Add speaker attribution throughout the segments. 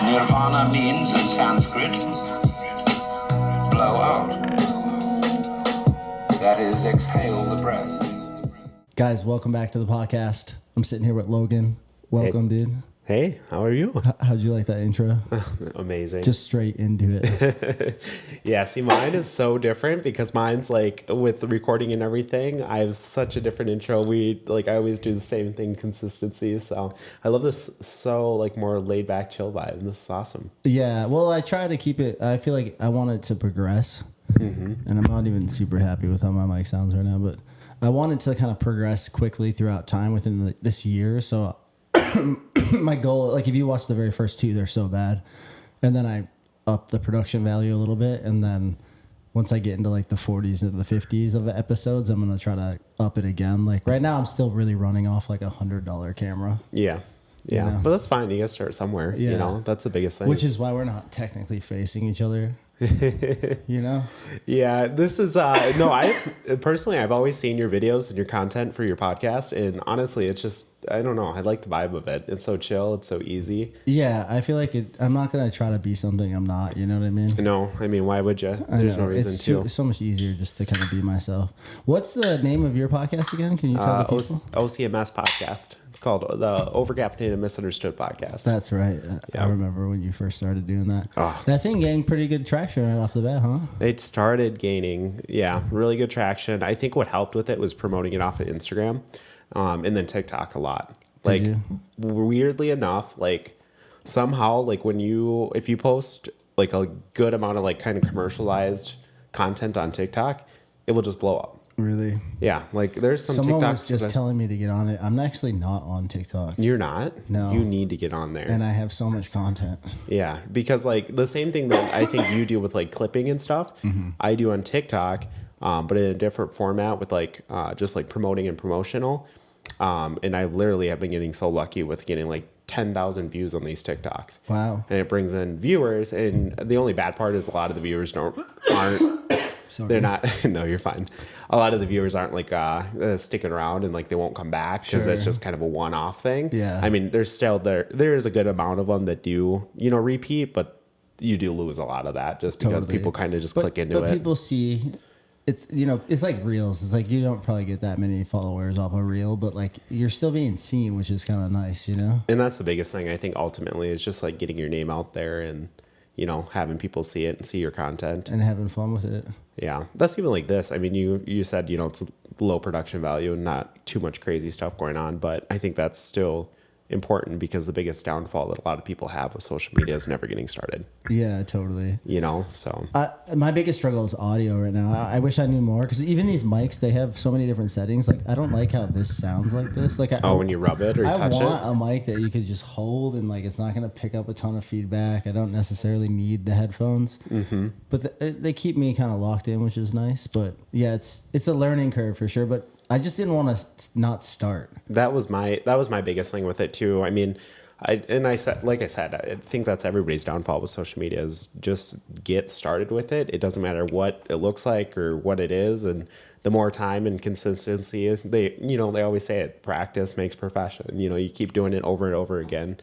Speaker 1: Nirvana means in Sanskrit, blow out. That is, exhale the breath.
Speaker 2: Guys, welcome back to the podcast. I'm sitting here with Logan. Welcome, dude.
Speaker 3: Hey, how are you?
Speaker 2: How'd you like that intro?
Speaker 3: Amazing.
Speaker 2: Just straight into it.
Speaker 3: Yeah, see, mine is so different because mine's like with the recording and everything. I have such a different intro. I always do the same thing, consistency. So I love this more laid back, chill vibe. This is awesome.
Speaker 2: Yeah, well, I try to keep it. I feel like I want it to progress. Mm-hmm. And I'm not even super happy with how my mic sounds right now, but I want it to kind of progress quickly throughout time within this year. So my goal, like if you watch the very first two, they're so bad. And then I up the production value a little bit. And then once I get into like the 40s and the 50s of the episodes, I'm going to try to up it again. Like right now I'm still really running off like $100 camera.
Speaker 3: Yeah. Yeah.
Speaker 2: You know?
Speaker 3: But that's fine. You gotta start somewhere.
Speaker 2: Yeah.
Speaker 3: You know, that's the biggest thing.
Speaker 2: Which is why we're not technically facing each other. You know?
Speaker 3: Yeah, this is I've always seen your videos and your content for your podcast, and honestly it's just, I don't know, I like the vibe of it. It's so chill, it's so easy.
Speaker 2: Yeah, I feel like I'm not gonna try to be something I'm not, you know what I mean?
Speaker 3: No, I mean, why would you? There's no reason to.
Speaker 2: It's so much easier just to kind of be myself. What's the name of your podcast again? Can you tell the people?
Speaker 3: OCMS podcast. It's called the Overcaffeinated Misunderstood podcast.
Speaker 2: That's right.
Speaker 3: Yeah.
Speaker 2: I remember when you first started doing that.
Speaker 3: Oh.
Speaker 2: That thing gained pretty good traction right off the bat, huh?
Speaker 3: It started gaining, really good traction. I think what helped with it was promoting it off of Instagram, and then TikTok a lot. Weirdly enough, like somehow, like if you post like a good amount of like kind of commercialized content on TikTok, it will just blow up.
Speaker 2: Really?
Speaker 3: Yeah, like there's some
Speaker 2: Someone
Speaker 3: TikToks
Speaker 2: was just telling me to get on it. I'm actually not on TikTok.
Speaker 3: You're not?
Speaker 2: No.
Speaker 3: You need to get on there.
Speaker 2: And I have so much content.
Speaker 3: Yeah, because like the same thing that I think you do with like clipping and stuff, I do on TikTok, but in a different format with like just like promoting and promotional. And I literally have been getting so lucky with getting like 10,000 views on these TikToks.
Speaker 2: Wow.
Speaker 3: And it brings in viewers. And the only bad part is a lot of the viewers aren't.
Speaker 2: Sorry.
Speaker 3: They're not. No, you're fine. A lot of the viewers aren't like sticking around, and like they won't come back because it's just kind of a one-off thing.
Speaker 2: Yeah.
Speaker 3: I mean, there's still there is a good amount of them that do repeat, but you do lose a lot of that just because people kind of just click into it.
Speaker 2: But people see it's it's like reels. It's like you don't probably get that many followers off a reel, but like you're still being seen, which is kind of nice, you know.
Speaker 3: And that's the biggest thing I think ultimately is just like getting your name out there and having people see it and see your content
Speaker 2: and having fun with it.
Speaker 3: Yeah, that's even like this. I mean, you said, it's low production value and not too much crazy stuff going on, but I think that's still important because the biggest downfall that a lot of people have with social media is never getting started.
Speaker 2: Yeah, totally.
Speaker 3: So
Speaker 2: my biggest struggle is audio right now. I wish I knew more because even these mics, they have so many different settings. Like I don't like how this sounds like this. Like
Speaker 3: when you rub it or you touch it.
Speaker 2: I want a mic that you could just hold and like it's not going to pick up a ton of feedback. I don't necessarily need the headphones, but they keep me kind of locked in, which is nice. But yeah, it's a learning curve for sure. But I just didn't want to not start.
Speaker 3: That was my biggest thing with it too. I mean, I think that's everybody's downfall with social media is just get started with it. It doesn't matter what it looks like or what it is, and the more time and consistency, they always say it, practice makes perfection. You keep doing it over and over again,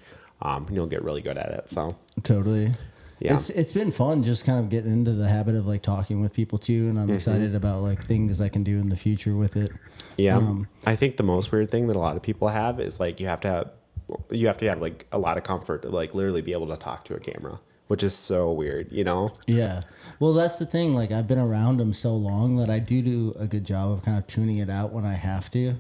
Speaker 3: you'll get really good at it. So
Speaker 2: totally.
Speaker 3: Yeah.
Speaker 2: It's been fun just kind of getting into the habit of like talking with people too, and I'm excited about like things I can do in the future with it.
Speaker 3: Yeah. I think the most weird thing that a lot of people have is like you have to have like a lot of comfort to like literally be able to talk to a camera, which is so weird,
Speaker 2: Yeah. Well, that's the thing. Like I've been around them so long that I do a good job of kind of tuning it out when I have to.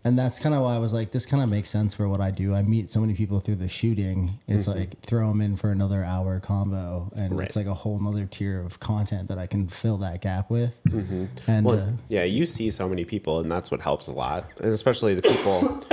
Speaker 2: And that's kind of why I was like, this kind of makes sense for what I do. I meet so many people through the shooting. It's like throw them in for another hour combo. And it's like a whole nother tier of content that I can fill that gap with. And
Speaker 3: you see so many people, and that's what helps a lot. And especially the people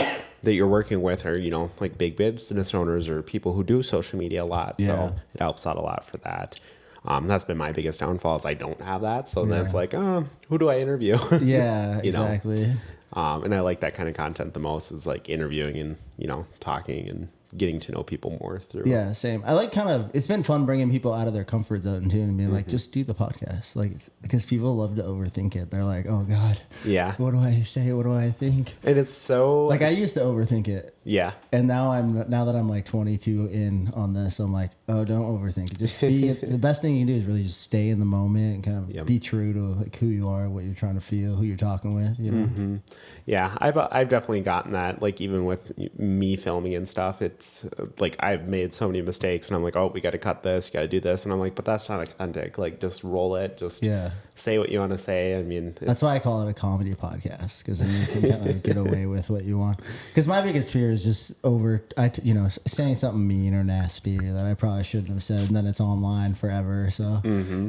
Speaker 3: that you're working with are, like big business owners or people who do social media a lot.
Speaker 2: Yeah.
Speaker 3: So it helps out a lot for that. That's been my biggest downfall is I don't have that. So then it's like, who do I interview?
Speaker 2: Yeah, exactly.
Speaker 3: And I like that kind of content the most is like interviewing and, talking and getting to know people more through.
Speaker 2: Yeah, same. I like it's been fun bringing people out of their comfort zone too and being like, just do the podcast. Like, because people love to overthink it. They're like, oh God,
Speaker 3: Yeah.
Speaker 2: what do I say? What do I think?
Speaker 3: And it's so
Speaker 2: Like I used to overthink it.
Speaker 3: Yeah.
Speaker 2: And now that I'm like 22 in on this, I'm like, oh, don't overthink it. Just be the best thing you can do is really just stay in the moment and kind of be true to like who you are, what you're trying to feel, who you're talking with, you know?
Speaker 3: Yeah, I've definitely gotten that. Like even with me filming and stuff, it's like I've made so many mistakes, and I'm like, oh, we got to cut this, you got to do this, and I'm like, but that's not authentic. Like just roll it, just say what you want to say. I mean,
Speaker 2: that's why I call it a comedy podcast, because then you can kind of get away with what you want. Because my biggest fear is just saying something mean or nasty that I probably shouldn't have said, and then it's online forever. So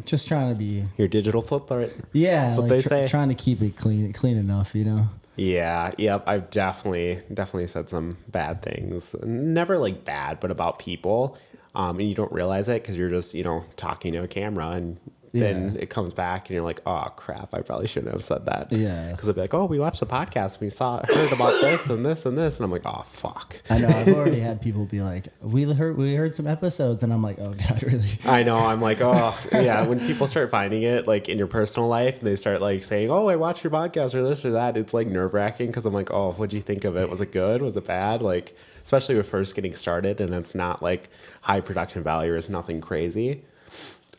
Speaker 2: just trying to be
Speaker 3: your digital footprint.
Speaker 2: Yeah,
Speaker 3: that's what they say.
Speaker 2: Trying to keep it clean enough, you know.
Speaker 3: Yeah, yep. I've definitely said some bad things. Never like bad, but about people. And you don't realize it because you're just, talking to a camera, and then it comes back and you're like, oh crap, I probably shouldn't have said that.
Speaker 2: Yeah.
Speaker 3: Because I'd be like, oh, we watched the podcast, we heard about this and this and this, and I'm like, oh fuck.
Speaker 2: I know. I've already had people be like, we heard some episodes, and I'm like, oh God, really?
Speaker 3: I know. I'm like, oh yeah. When people start finding it like in your personal life, and they start like saying, oh, I watched your podcast or this or that, it's like nerve wracking because I'm like, oh, what'd you think of it? Was it good? Was it bad? Like, especially with first getting started, and it's not like high production value or it's nothing crazy.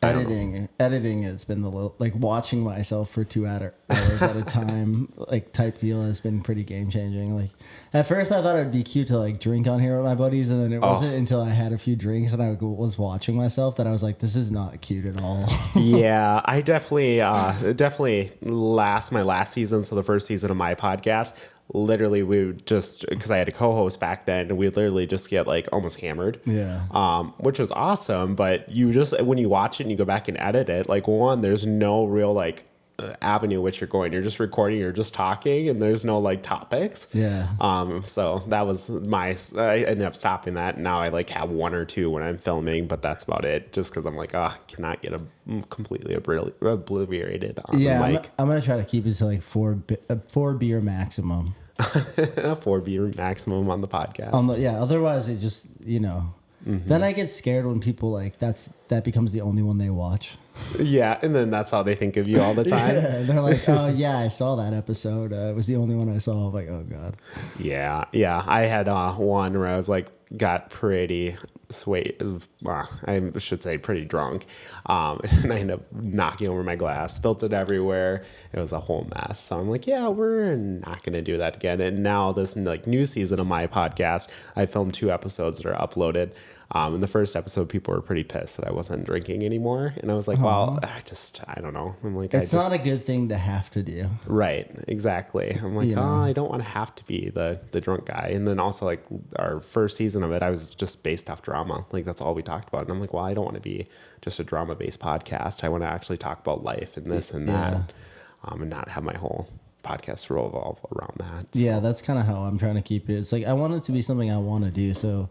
Speaker 2: Editing, it's been like watching myself for 2 hours at a time, like type deal has been pretty game changing. Like at first I thought it'd be cute to like drink on here with my buddies, and then it wasn't until I had a few drinks and I was watching myself that I was like, this is not cute at all.
Speaker 3: Yeah, I definitely my last season, so the first season of my podcast, literally we would just, because I had a co-host back then, and we'd literally just get like almost hammered.
Speaker 2: Yeah.
Speaker 3: Which was awesome, but you just, when you watch it and you go back and edit it, like one, there's no real like avenue which you're going. You're just recording, you're just talking, and there's no like topics.
Speaker 2: Yeah.
Speaker 3: So that was I ended up stopping that, and now I like have one or two when I'm filming, but that's about it, just because I'm like, I cannot get completely obliterated on the mic.
Speaker 2: I'm gonna try to keep it to like four beer maximum.
Speaker 3: 4 beer maximum on the podcast.
Speaker 2: Otherwise it just, then I get scared when people like that becomes the only one they watch.
Speaker 3: Yeah, and then that's how they think of you all the time.
Speaker 2: Yeah, they're like, oh yeah, I saw that episode. It was the only one I saw. I'm like, oh God.
Speaker 3: Yeah. I had one where I was like, got pretty I should say pretty drunk, and I ended up knocking over my glass, spilt it everywhere. It was a whole mess. So I'm like, yeah, we're not gonna do that again. And now this like new season of my podcast, I filmed 2 episodes that are uploaded. In the first episode, people were pretty pissed that I wasn't drinking anymore, and I was like, well, I don't know. I'm like,
Speaker 2: it's not a good thing to have to do.
Speaker 3: Right, exactly. I'm like, I don't want to have to be the drunk guy. And then also like our first season of it, I was just based off drama. Like that's all we talked about. And I'm like, well, I don't want to be just a drama-based podcast. I want to actually talk about life and this and that, and not have my whole podcast revolve around that. So. Yeah,
Speaker 2: that's kind of how I'm trying to keep it. It's like I want it to be something I want to do, so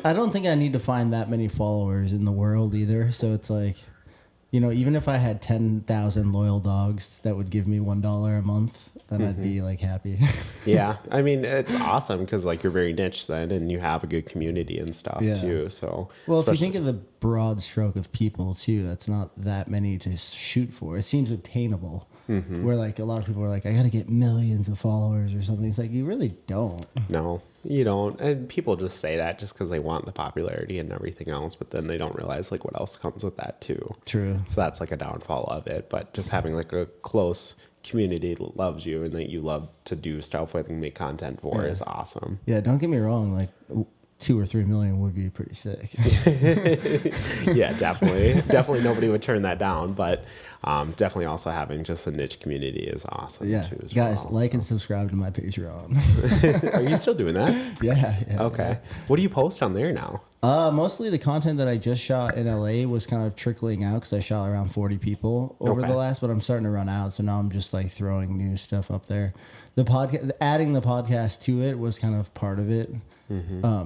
Speaker 2: I don't think I need to find that many followers in the world either. So it's like, even if I had 10,000 loyal dogs that would give me $1 a month, then I'd be like happy.
Speaker 3: Yeah. I mean, it's awesome because like you're very niche then, and you have a good community and stuff too. So,
Speaker 2: well, if you think of the broad stroke of people too, that's not that many to shoot for. It seems obtainable. Where like a lot of people are like, I got to get millions of followers or something. It's like, you really don't.
Speaker 3: No, you don't. And people just say that just because they want the popularity and everything else, but then they don't realize like what else comes with that too.
Speaker 2: True.
Speaker 3: So that's like a downfall of it. But just having like a close community that loves you and that you love to do stuff with and make content for is awesome.
Speaker 2: Yeah, don't get me wrong. Like 2 or 3 million would be pretty sick.
Speaker 3: Yeah, definitely nobody would turn that down, but definitely also having just a niche community is awesome too as
Speaker 2: guys,
Speaker 3: well.
Speaker 2: Like and subscribe to my Patreon.
Speaker 3: Are you still doing that?
Speaker 2: Yeah.
Speaker 3: Okay. What do you post on there now?
Speaker 2: Mostly the content that I just shot in LA was kind of trickling out because I shot around 40 people over the last, but I'm starting to run out, so now I'm just like throwing new stuff up there. The podcast, adding the podcast to it was kind of part of it.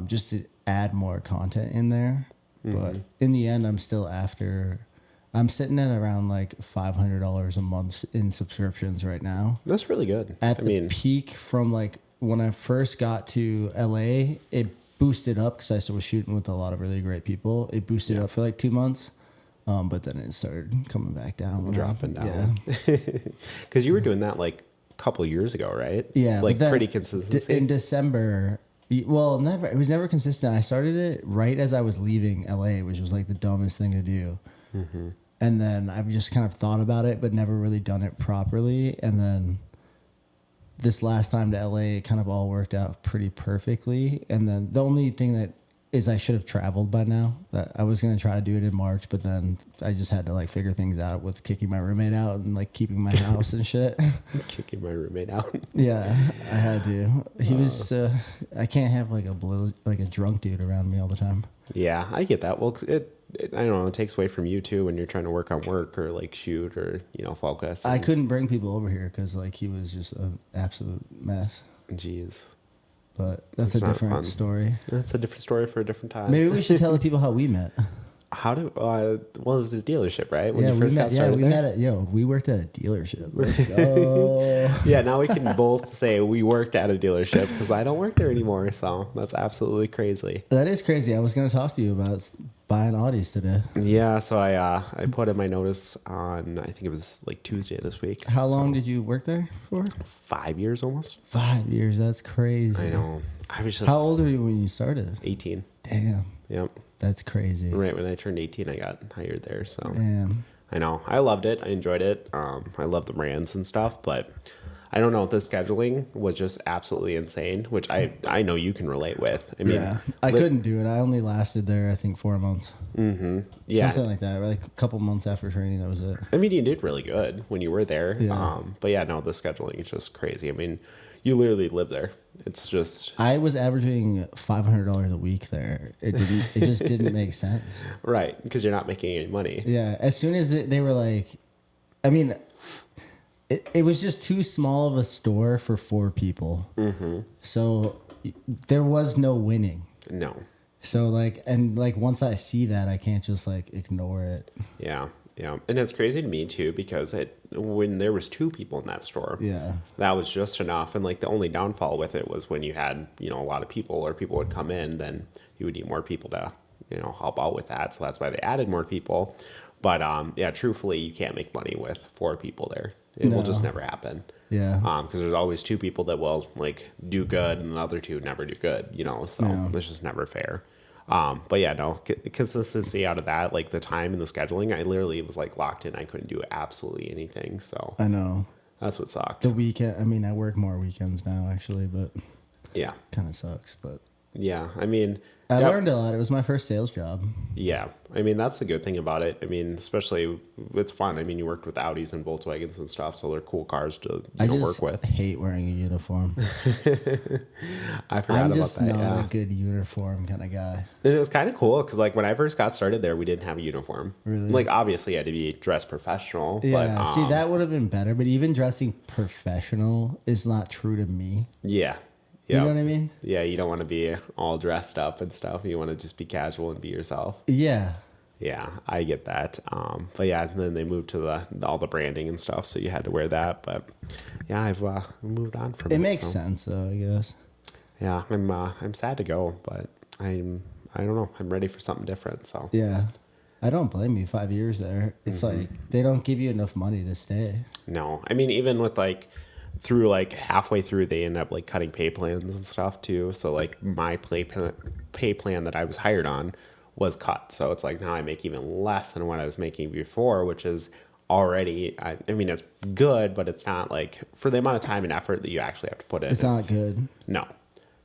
Speaker 2: Just to add more content in there. But in the end, I'm sitting at around like $500 a month in subscriptions right now.
Speaker 3: That's really good.
Speaker 2: At the peak from like when I first got to LA, it boosted up because I was shooting with a lot of really great people. It boosted up for like 2 months. But then it started coming back down.
Speaker 3: Dropping down. Yeah. Because you were doing that like a couple of years ago, right?
Speaker 2: Yeah.
Speaker 3: Like pretty consistent.
Speaker 2: In December, well, never. It was never consistent. I started it right as I was leaving LA, which was like the dumbest thing to do. Mm-hmm. And then I've just kind of thought about it, but never really done it properly. And then this last time to LA, it kind of all worked out pretty perfectly. And then the only thing that is I should have traveled by now. That I was gonna try to do it in March, but then I just had to like figure things out with kicking my roommate out and like keeping my house and shit.
Speaker 3: Kicking my roommate out.
Speaker 2: Yeah, I had to. He was. I can't have like a drunk dude around me all the time.
Speaker 3: Yeah, I get that. Well, it I don't know. It takes away from you too when you're trying to work on work or like shoot or focus.
Speaker 2: I couldn't bring people over here because like he was just an absolute mess.
Speaker 3: Jeez.
Speaker 2: But that's a different story.
Speaker 3: That's a different story for a different time.
Speaker 2: Maybe we should tell the people how we met.
Speaker 3: How do? Well, it was a dealership, right? When
Speaker 2: yeah,
Speaker 3: you first got started
Speaker 2: we met at. We worked at a dealership. Let's go.
Speaker 3: Yeah, now we can both say we worked at a dealership because I don't work there anymore. So that's absolutely crazy.
Speaker 2: That is crazy. I was going to talk to you about buying Audis today.
Speaker 3: Yeah, so I put in my notice on, I think it was like Tuesday this week.
Speaker 2: How long did you work there for?
Speaker 3: 5 years almost.
Speaker 2: 5 years. That's crazy.
Speaker 3: I know. I was just.
Speaker 2: How old were you when you started?
Speaker 3: 18.
Speaker 2: Damn.
Speaker 3: Yep.
Speaker 2: That's crazy.
Speaker 3: Right when I turned 18, I got hired there. So.
Speaker 2: Damn.
Speaker 3: I know. I loved it. I enjoyed it. I love the brands and stuff, but I don't know. The scheduling was just absolutely insane, which I know you can relate with. I mean,
Speaker 2: yeah, I couldn't do it. I only lasted there, I think, 4 months.
Speaker 3: Mm-hmm. Yeah.
Speaker 2: Something like that. Like a couple months after training, that was it.
Speaker 3: I mean, you did really good when you were there.
Speaker 2: Yeah.
Speaker 3: But yeah, no, the scheduling is just crazy. I mean, you literally live there. It's just.
Speaker 2: I was averaging $500 a week there. It just didn't make sense.
Speaker 3: Right, because you're not making any money.
Speaker 2: Yeah. As soon as they were like, I mean, it was just too small of a store for 4 people. Mm-hmm. So there was no winning.
Speaker 3: No.
Speaker 2: So once I see that, I can't just like ignore it.
Speaker 3: Yeah. Yeah. And it's crazy to me too, because when there was 2 people in that store,
Speaker 2: yeah,
Speaker 3: that was just enough. And like the only downfall with it was when you had, a lot of people or people would come in, then you would need more people to, help out with that. So that's why they added more people. But yeah, truthfully, you can't make money with 4 people there. It will just never happen.
Speaker 2: Yeah.
Speaker 3: Because there's always 2 people that will like do good and the other 2 never do good, so it's just never fair. But yeah, no, consistency out of that, like the time and the scheduling, I literally was like locked in. I couldn't do absolutely anything. So
Speaker 2: I know.
Speaker 3: That's what sucked.
Speaker 2: The weekend, I mean, I work more weekends now actually, but
Speaker 3: yeah,
Speaker 2: kind of sucks, but
Speaker 3: yeah, I mean,
Speaker 2: I learned a lot. It was my first sales job.
Speaker 3: Yeah. I mean, that's the good thing about it. I mean, especially it's fun. I mean, you worked with Audis and Volkswagens and stuff, so they're cool cars to work with.
Speaker 2: I hate wearing a uniform.
Speaker 3: I forgot
Speaker 2: I'm
Speaker 3: about
Speaker 2: just
Speaker 3: that.
Speaker 2: not a good uniform kind of guy.
Speaker 3: And it was kind of cool because, like, when I first got started there, we didn't have a uniform.
Speaker 2: Really?
Speaker 3: Like, obviously, you had to be dressed professional.
Speaker 2: Yeah.
Speaker 3: But,
Speaker 2: See, that would have been better. But even dressing professional is not true to me.
Speaker 3: Yeah.
Speaker 2: You know what I mean?
Speaker 3: Yeah, you don't want to be all dressed up and stuff. You want to just be casual and be yourself.
Speaker 2: Yeah.
Speaker 3: Yeah, I get that. But yeah, then they moved to all the branding and stuff, so you had to wear that. But yeah, I've moved on from it.
Speaker 2: It makes sense, though, I guess.
Speaker 3: Yeah, I'm sad to go, but I don't know. I'm ready for something different. So
Speaker 2: yeah, I don't blame you. 5 years there, it's like they don't give you enough money to stay.
Speaker 3: No, I mean, even with like. Through like halfway through, they end up like cutting pay plans and stuff too. So like my pay plan that I was hired on was cut. So it's like now I make even less than what I was making before, which is already, I mean, it's good, but it's not like for the amount of time and effort that you actually have to put in.
Speaker 2: It's not good.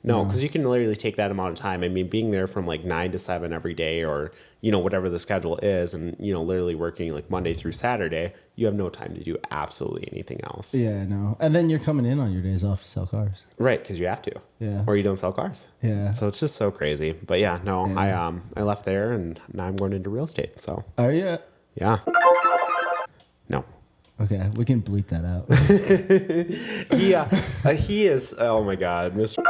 Speaker 3: No, because you can literally take that amount of time. I mean, being there from like 9 to 7 every day or, whatever the schedule is and, literally working like Monday through Saturday, you have no time to do absolutely anything else.
Speaker 2: Yeah, no. And then you're coming in on your days off to sell cars.
Speaker 3: Right, because you have to.
Speaker 2: Yeah.
Speaker 3: Or you don't sell cars.
Speaker 2: Yeah.
Speaker 3: So it's just so crazy. But yeah, no, yeah. I left there and now I'm going into real estate. So.
Speaker 2: Are you?
Speaker 3: Yeah. No.
Speaker 2: Okay, we can bleep that out.
Speaker 3: He is, oh my God, Mr.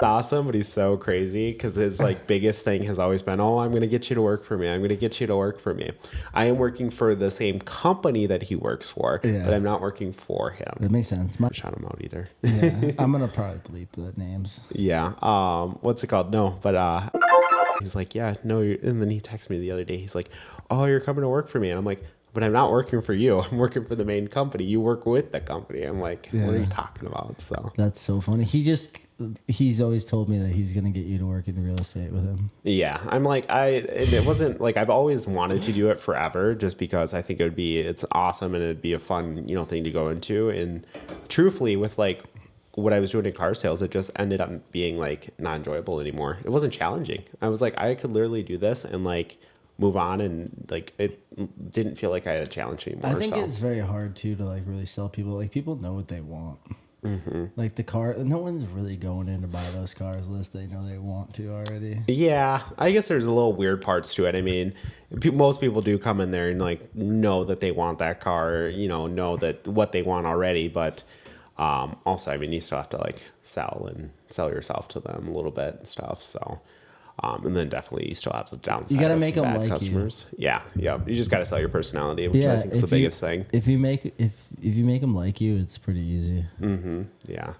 Speaker 3: awesome, but he's so crazy because his like biggest thing has always been, oh, I'm going to get you to work for me. I'm going to get you to work for me. I am working for the same company that he works for, but I'm not working for him.
Speaker 2: That makes sense.
Speaker 3: Shout him out either.
Speaker 2: Yeah, I'm going to probably bleep the names.
Speaker 3: Yeah. What's it called? No, but he's like, yeah, no. And then he texted me the other day. He's like, oh, you're coming to work for me. And I'm like, but I'm not working for you. I'm working for the main company. You work with the company. I'm like, what are you talking about? So
Speaker 2: that's so funny. He's always told me that he's going to get you to work in real estate with him.
Speaker 3: Yeah. I'm like, and it wasn't like, I've always wanted to do it forever just because I think it's awesome and it'd be a fun, thing to go into. And truthfully with like what I was doing in car sales, it just ended up being like not enjoyable anymore. It wasn't challenging. I was like, I could literally do this and like move on, and like it didn't feel like I had a challenge anymore.
Speaker 2: I think it's very hard too to like really sell people. Like people know what they want. Mm-hmm. Like the car, no one's really going in to buy those cars unless they know they want to already. Yeah,
Speaker 3: I guess there's a little weird parts to it. I mean, most people do come in there and like know that they want that car, know that what they want already. But also, I mean, you still have to like sell yourself to them a little bit and stuff. So. And then definitely you still have the downside.
Speaker 2: You got to
Speaker 3: of
Speaker 2: make them
Speaker 3: bad
Speaker 2: like
Speaker 3: customers. You. Yeah. You just got to sell your personality, which I think is the biggest thing.
Speaker 2: If you make them like you, it's pretty easy.
Speaker 3: Mm-hmm. Yeah.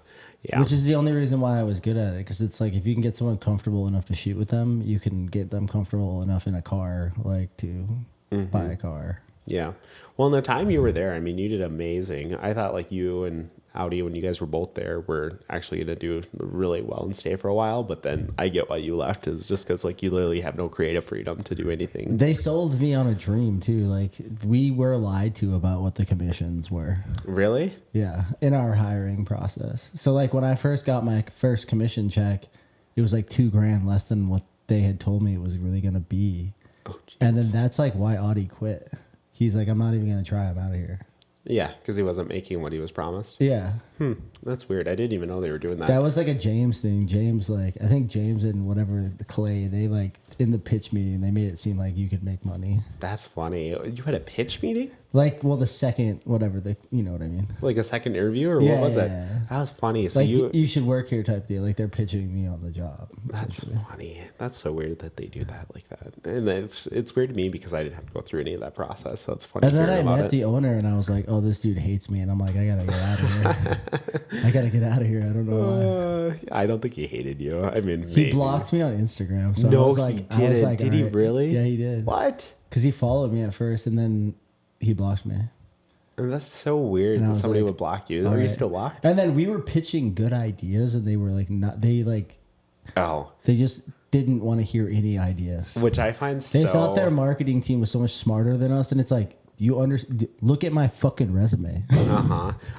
Speaker 2: Which is the only reason why I was good at it, because it's like if you can get someone comfortable enough to shoot with them, you can get them comfortable enough in a car, like to buy a car.
Speaker 3: Yeah. Well, in the time you were there, I mean, you did amazing. I thought like you and Audi, when you guys were both there, were actually going to do really well and stay for a while. But then I get why you left, is just because like you literally have no creative freedom to do anything.
Speaker 2: They sold me on a dream too. Like we were lied to about what the commissions were.
Speaker 3: Really?
Speaker 2: Yeah. In our hiring process. So like when I first got my first commission check, it was like $2,000 less than what they had told me it was really going to be. Oh, and then that's like why Audi quit. He's like, I'm not even going to try. I'm out of here.
Speaker 3: Yeah, because he wasn't making what he was promised.
Speaker 2: Yeah.
Speaker 3: That's weird. I didn't even know they were doing that.
Speaker 2: That was like a James thing. James, like, I think James and whatever, the Clay, they like, in the pitch meeting, they made it seem like you could make money.
Speaker 3: That's funny. You had a pitch meeting?
Speaker 2: Like, well, the second, whatever, you know what I mean?
Speaker 3: Like a second interview, or what was it? That was funny. So
Speaker 2: like, you should work here type deal. Like, they're pitching me on the job.
Speaker 3: That's funny. That's so weird that they do that like that. And it's weird to me because I didn't have to go through any of that process. So it's funny.
Speaker 2: And then I met the owner and I was like, oh, this dude hates me. And I'm like, I got to get out of here. I got to get out of here. I don't know why.
Speaker 3: I don't think he hated you. I mean,
Speaker 2: he blocked me on Instagram. So
Speaker 3: no,
Speaker 2: I was like,
Speaker 3: he didn't.
Speaker 2: Like,
Speaker 3: did he really?
Speaker 2: Yeah, he did.
Speaker 3: What?
Speaker 2: Because he followed me at first and then he blocked me.
Speaker 3: And that's so weird that somebody would block you. Are you still blocked?
Speaker 2: And then we were pitching good ideas and they were like, not, they like, they just didn't want to hear any ideas.
Speaker 3: Which I find
Speaker 2: They thought their marketing team was so much smarter than us. And it's like, look at my fucking resume.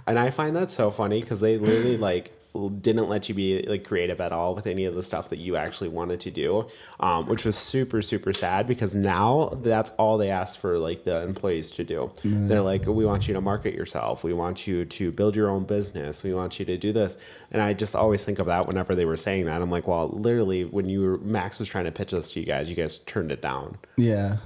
Speaker 3: And I find that so funny because they literally like didn't let you be like creative at all with any of the stuff that you actually wanted to do, which was super, super sad because now that's all they ask for like the employees to do. They're like, we want you to market yourself. We want you to build your own business. We want you to do this. And I just always think of that whenever they were saying that. I'm like, well, literally when Max was trying to pitch this to you guys turned it down.
Speaker 2: Yeah.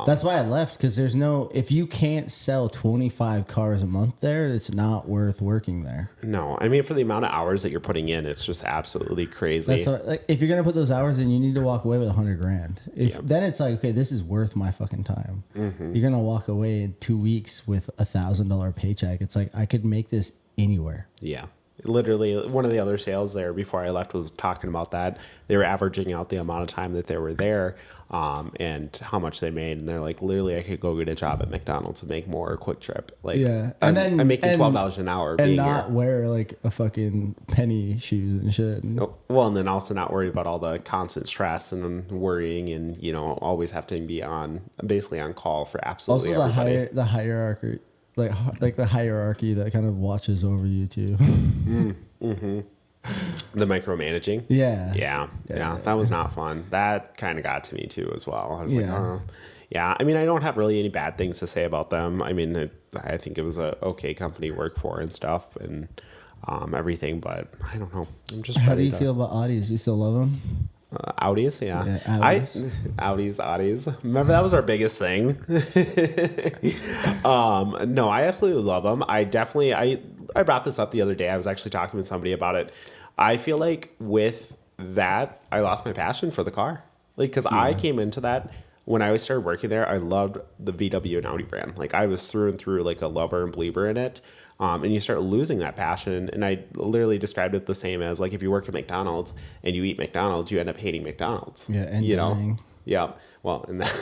Speaker 2: That's why I left, because if you can't sell 25 cars a month there, it's not worth working there.
Speaker 3: No, I mean, for the amount of hours that you're putting in, it's just absolutely crazy.
Speaker 2: Like, if you're going to put those hours in, you need to walk away with $100,000. Then it's like, okay, this is worth my fucking time. You're going to walk away in 2 weeks with $1,000 paycheck. It's like, I could make this anywhere.
Speaker 3: Yeah. Literally, one of the other sales there before I left was talking about that. They were averaging out the amount of time that they were there and how much they made. And they're like, literally, I could go get a job at McDonald's and make more Quick Trip. Like,
Speaker 2: yeah.
Speaker 3: And then I'm making $12 an hour
Speaker 2: and not wear like a fucking penny shoes and shit.
Speaker 3: Well, and then also not worry about all the constant stress and worrying and, always have to be basically on call for absolutely everybody.
Speaker 2: The hierarchy. Like the hierarchy that kind of watches over you too.
Speaker 3: The micromanaging.
Speaker 2: Yeah.
Speaker 3: That was not fun. That kind of got to me too as well. I was like, oh. Yeah. I mean, I don't have really any bad things to say about them. I mean, I think it was a okay company to work for and stuff and everything, but I don't know. I'm just.
Speaker 2: How do you feel about Audis? You still love them?
Speaker 3: Audis, yeah. Audis. Remember, that was our biggest thing. No, I absolutely love them. I brought this up the other day. I was actually talking with somebody about it. I feel like with that, I lost my passion for the car. Like, because I came into that when I started working there, I loved the VW and Audi brand. Like, I was through and through like a lover and believer in it. And you start losing that passion. And I literally described it the same as like if you work at McDonald's and you eat McDonald's, you end up hating McDonald's.
Speaker 2: Yeah, and
Speaker 3: you
Speaker 2: dying.
Speaker 3: know. Yeah. Well, and that,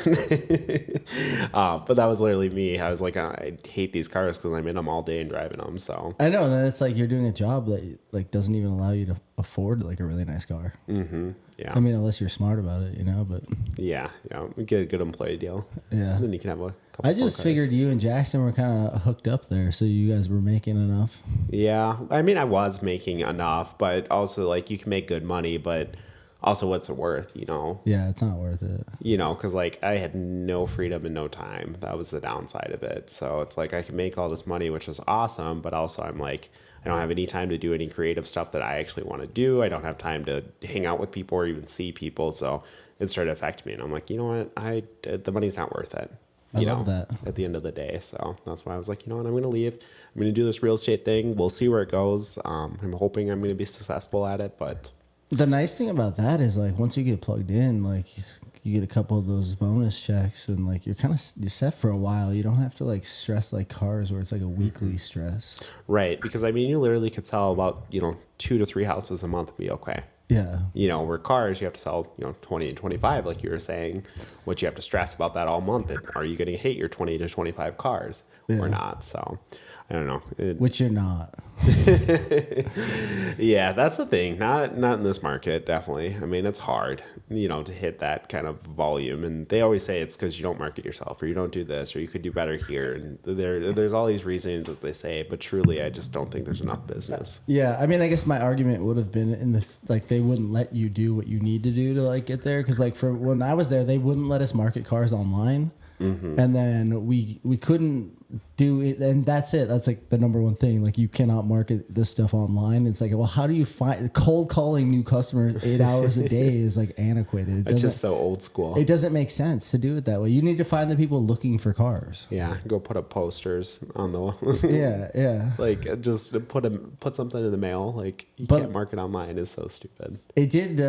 Speaker 3: but that was literally me. I was like, I hate these cars because I'm in them all day and driving them. So
Speaker 2: I know, and then it's like you're doing a job that like doesn't even allow you to afford like a really nice car.
Speaker 3: mm-hmm. Yeah.
Speaker 2: I mean, unless you're smart about it, you know. But
Speaker 3: yeah, get a good employee deal.
Speaker 2: Yeah.
Speaker 3: And then you can have a couple.
Speaker 2: I just figured you and Jackson were kind of hooked up there, so you guys were making enough.
Speaker 3: Yeah, I mean, I was making enough, but also like you can make good money, but also what's it worth, you know?
Speaker 2: Yeah, it's not worth it.
Speaker 3: You know, because like I had no freedom and no time. That was the downside of it. So it's like I can make all this money, which is awesome, but also I'm like, I don't have any time to do any creative stuff that I actually want to do. I don't have time to hang out with people or even see people. So it started affecting me, and I'm like, you know what? The money's not worth it.
Speaker 2: I love that.
Speaker 3: At the end of the day. So that's why I was like, you know what? I'm going to leave. I'm going to do this real estate thing. We'll see where it goes. I'm hoping I'm going to be successful at it, but.
Speaker 2: The nice thing about that is like once you get plugged in, like you get a couple of those bonus checks, and like you're set for a while. You don't have to like stress like cars where it's like a weekly stress.
Speaker 3: Right, because I mean, you literally could sell about 2 to 3 houses a month and be okay.
Speaker 2: Yeah.
Speaker 3: Where cars you have to sell 20 and 25, like you were saying, which you have to stress about that all month. And are you going to hit your 20 to 25 cars or not? So I don't know.
Speaker 2: Which you're not.
Speaker 3: Yeah, that's the thing. Not in this market, definitely. I mean, it's hard, to hit that kind of volume. And they always say it's because you don't market yourself, or you don't do this, or you could do better here. And there's all these reasons that they say, but truly, I just don't think there's enough business.
Speaker 2: Yeah, I mean, I guess my argument would have been in the like they wouldn't let you do what you need to do to like get there, because like for when I was there, they wouldn't let us market cars online. Mm-hmm. And then we couldn't do it, and that's it. That's like the number one thing. Like you cannot market this stuff online. It's like, well, how do you find cold calling new customers 8 hours a day is like antiquated.
Speaker 3: It's just so old school.
Speaker 2: It doesn't make sense to do it that way. You need to find the people looking for cars.
Speaker 3: Yeah, go put up posters on the wall.
Speaker 2: yeah.
Speaker 3: Like just put something in the mail. Like you can't market online is so stupid.
Speaker 2: It did.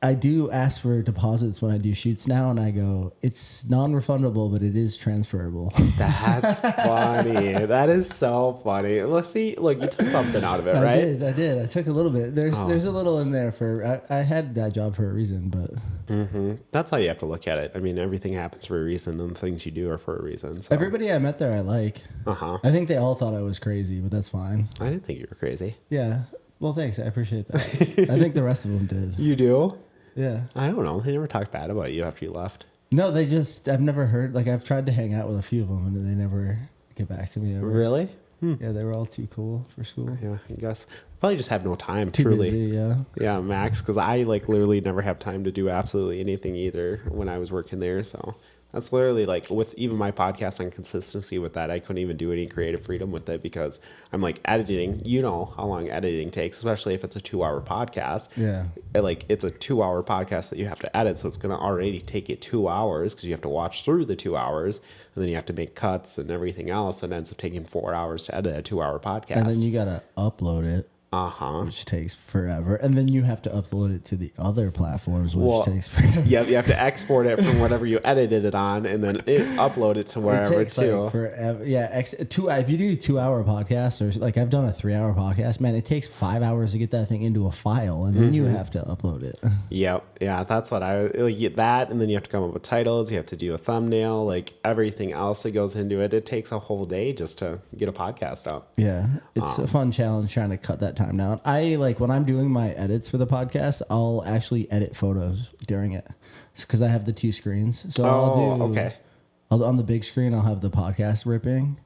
Speaker 2: I do ask for deposits when I do shoots now, and I go, it's non-refundable, but it is transferable.
Speaker 3: That's funny. That is so funny. Let's see. Look, you took something out of it, right?
Speaker 2: I did. I took a little bit. There's a little in there for. I had that job for a reason, but.
Speaker 3: Mm-hmm. That's how you have to look at it. I mean, everything happens for a reason, and the things you do are for a reason. So.
Speaker 2: Everybody I met there, I like. I think they all thought I was crazy, but that's fine.
Speaker 3: I didn't think you were crazy.
Speaker 2: Yeah. Well, thanks. I appreciate that. I think the rest of them did.
Speaker 3: You do?
Speaker 2: Yeah.
Speaker 3: I don't know. They never talked bad about you after you left.
Speaker 2: No, I've never heard, like I've tried to hang out with a few of them and they never get back to me ever.
Speaker 3: Really?
Speaker 2: Yeah, they were all too cool for school.
Speaker 3: Yeah, I guess. Probably just have no time,
Speaker 2: Too
Speaker 3: truly.
Speaker 2: busy, yeah.
Speaker 3: Yeah, max, because I like literally never have time to do absolutely anything either when I was working there. So that's literally like with even my podcast on consistency with that, I couldn't even do any creative freedom with it because I'm like editing. You know how long editing takes, especially if it's a 2-hour podcast.
Speaker 2: Yeah.
Speaker 3: Like it's a 2-hour podcast that you have to edit. So it's going to already take you 2 hours because you have to watch through the 2 hours and then you have to make cuts and everything else. And it ends up taking 4 hours to edit a 2-hour podcast.
Speaker 2: And then you got to upload it. Which takes forever. And then you have to upload it to the other platforms, which takes forever.
Speaker 3: Yeah, you have to export it from whatever you edited it on and then upload it to wherever
Speaker 2: it takes
Speaker 3: too.
Speaker 2: Like forever. Yeah, if you do 2-hour podcasts, or like I've done a 3-hour podcast, man, it takes 5 hours to get that thing into a file, and then you have to upload it.
Speaker 3: Yep. Yeah, that's what I get that, and then you have to come up with titles, you have to do a thumbnail, like everything else that goes into it. It takes a whole day just to get a podcast out.
Speaker 2: Yeah, it's a fun challenge trying to cut that time down. I like when I'm doing my edits for the podcast, I'll actually edit photos during it because I have the 2 screens. So on the big screen, I'll have the podcast ripping.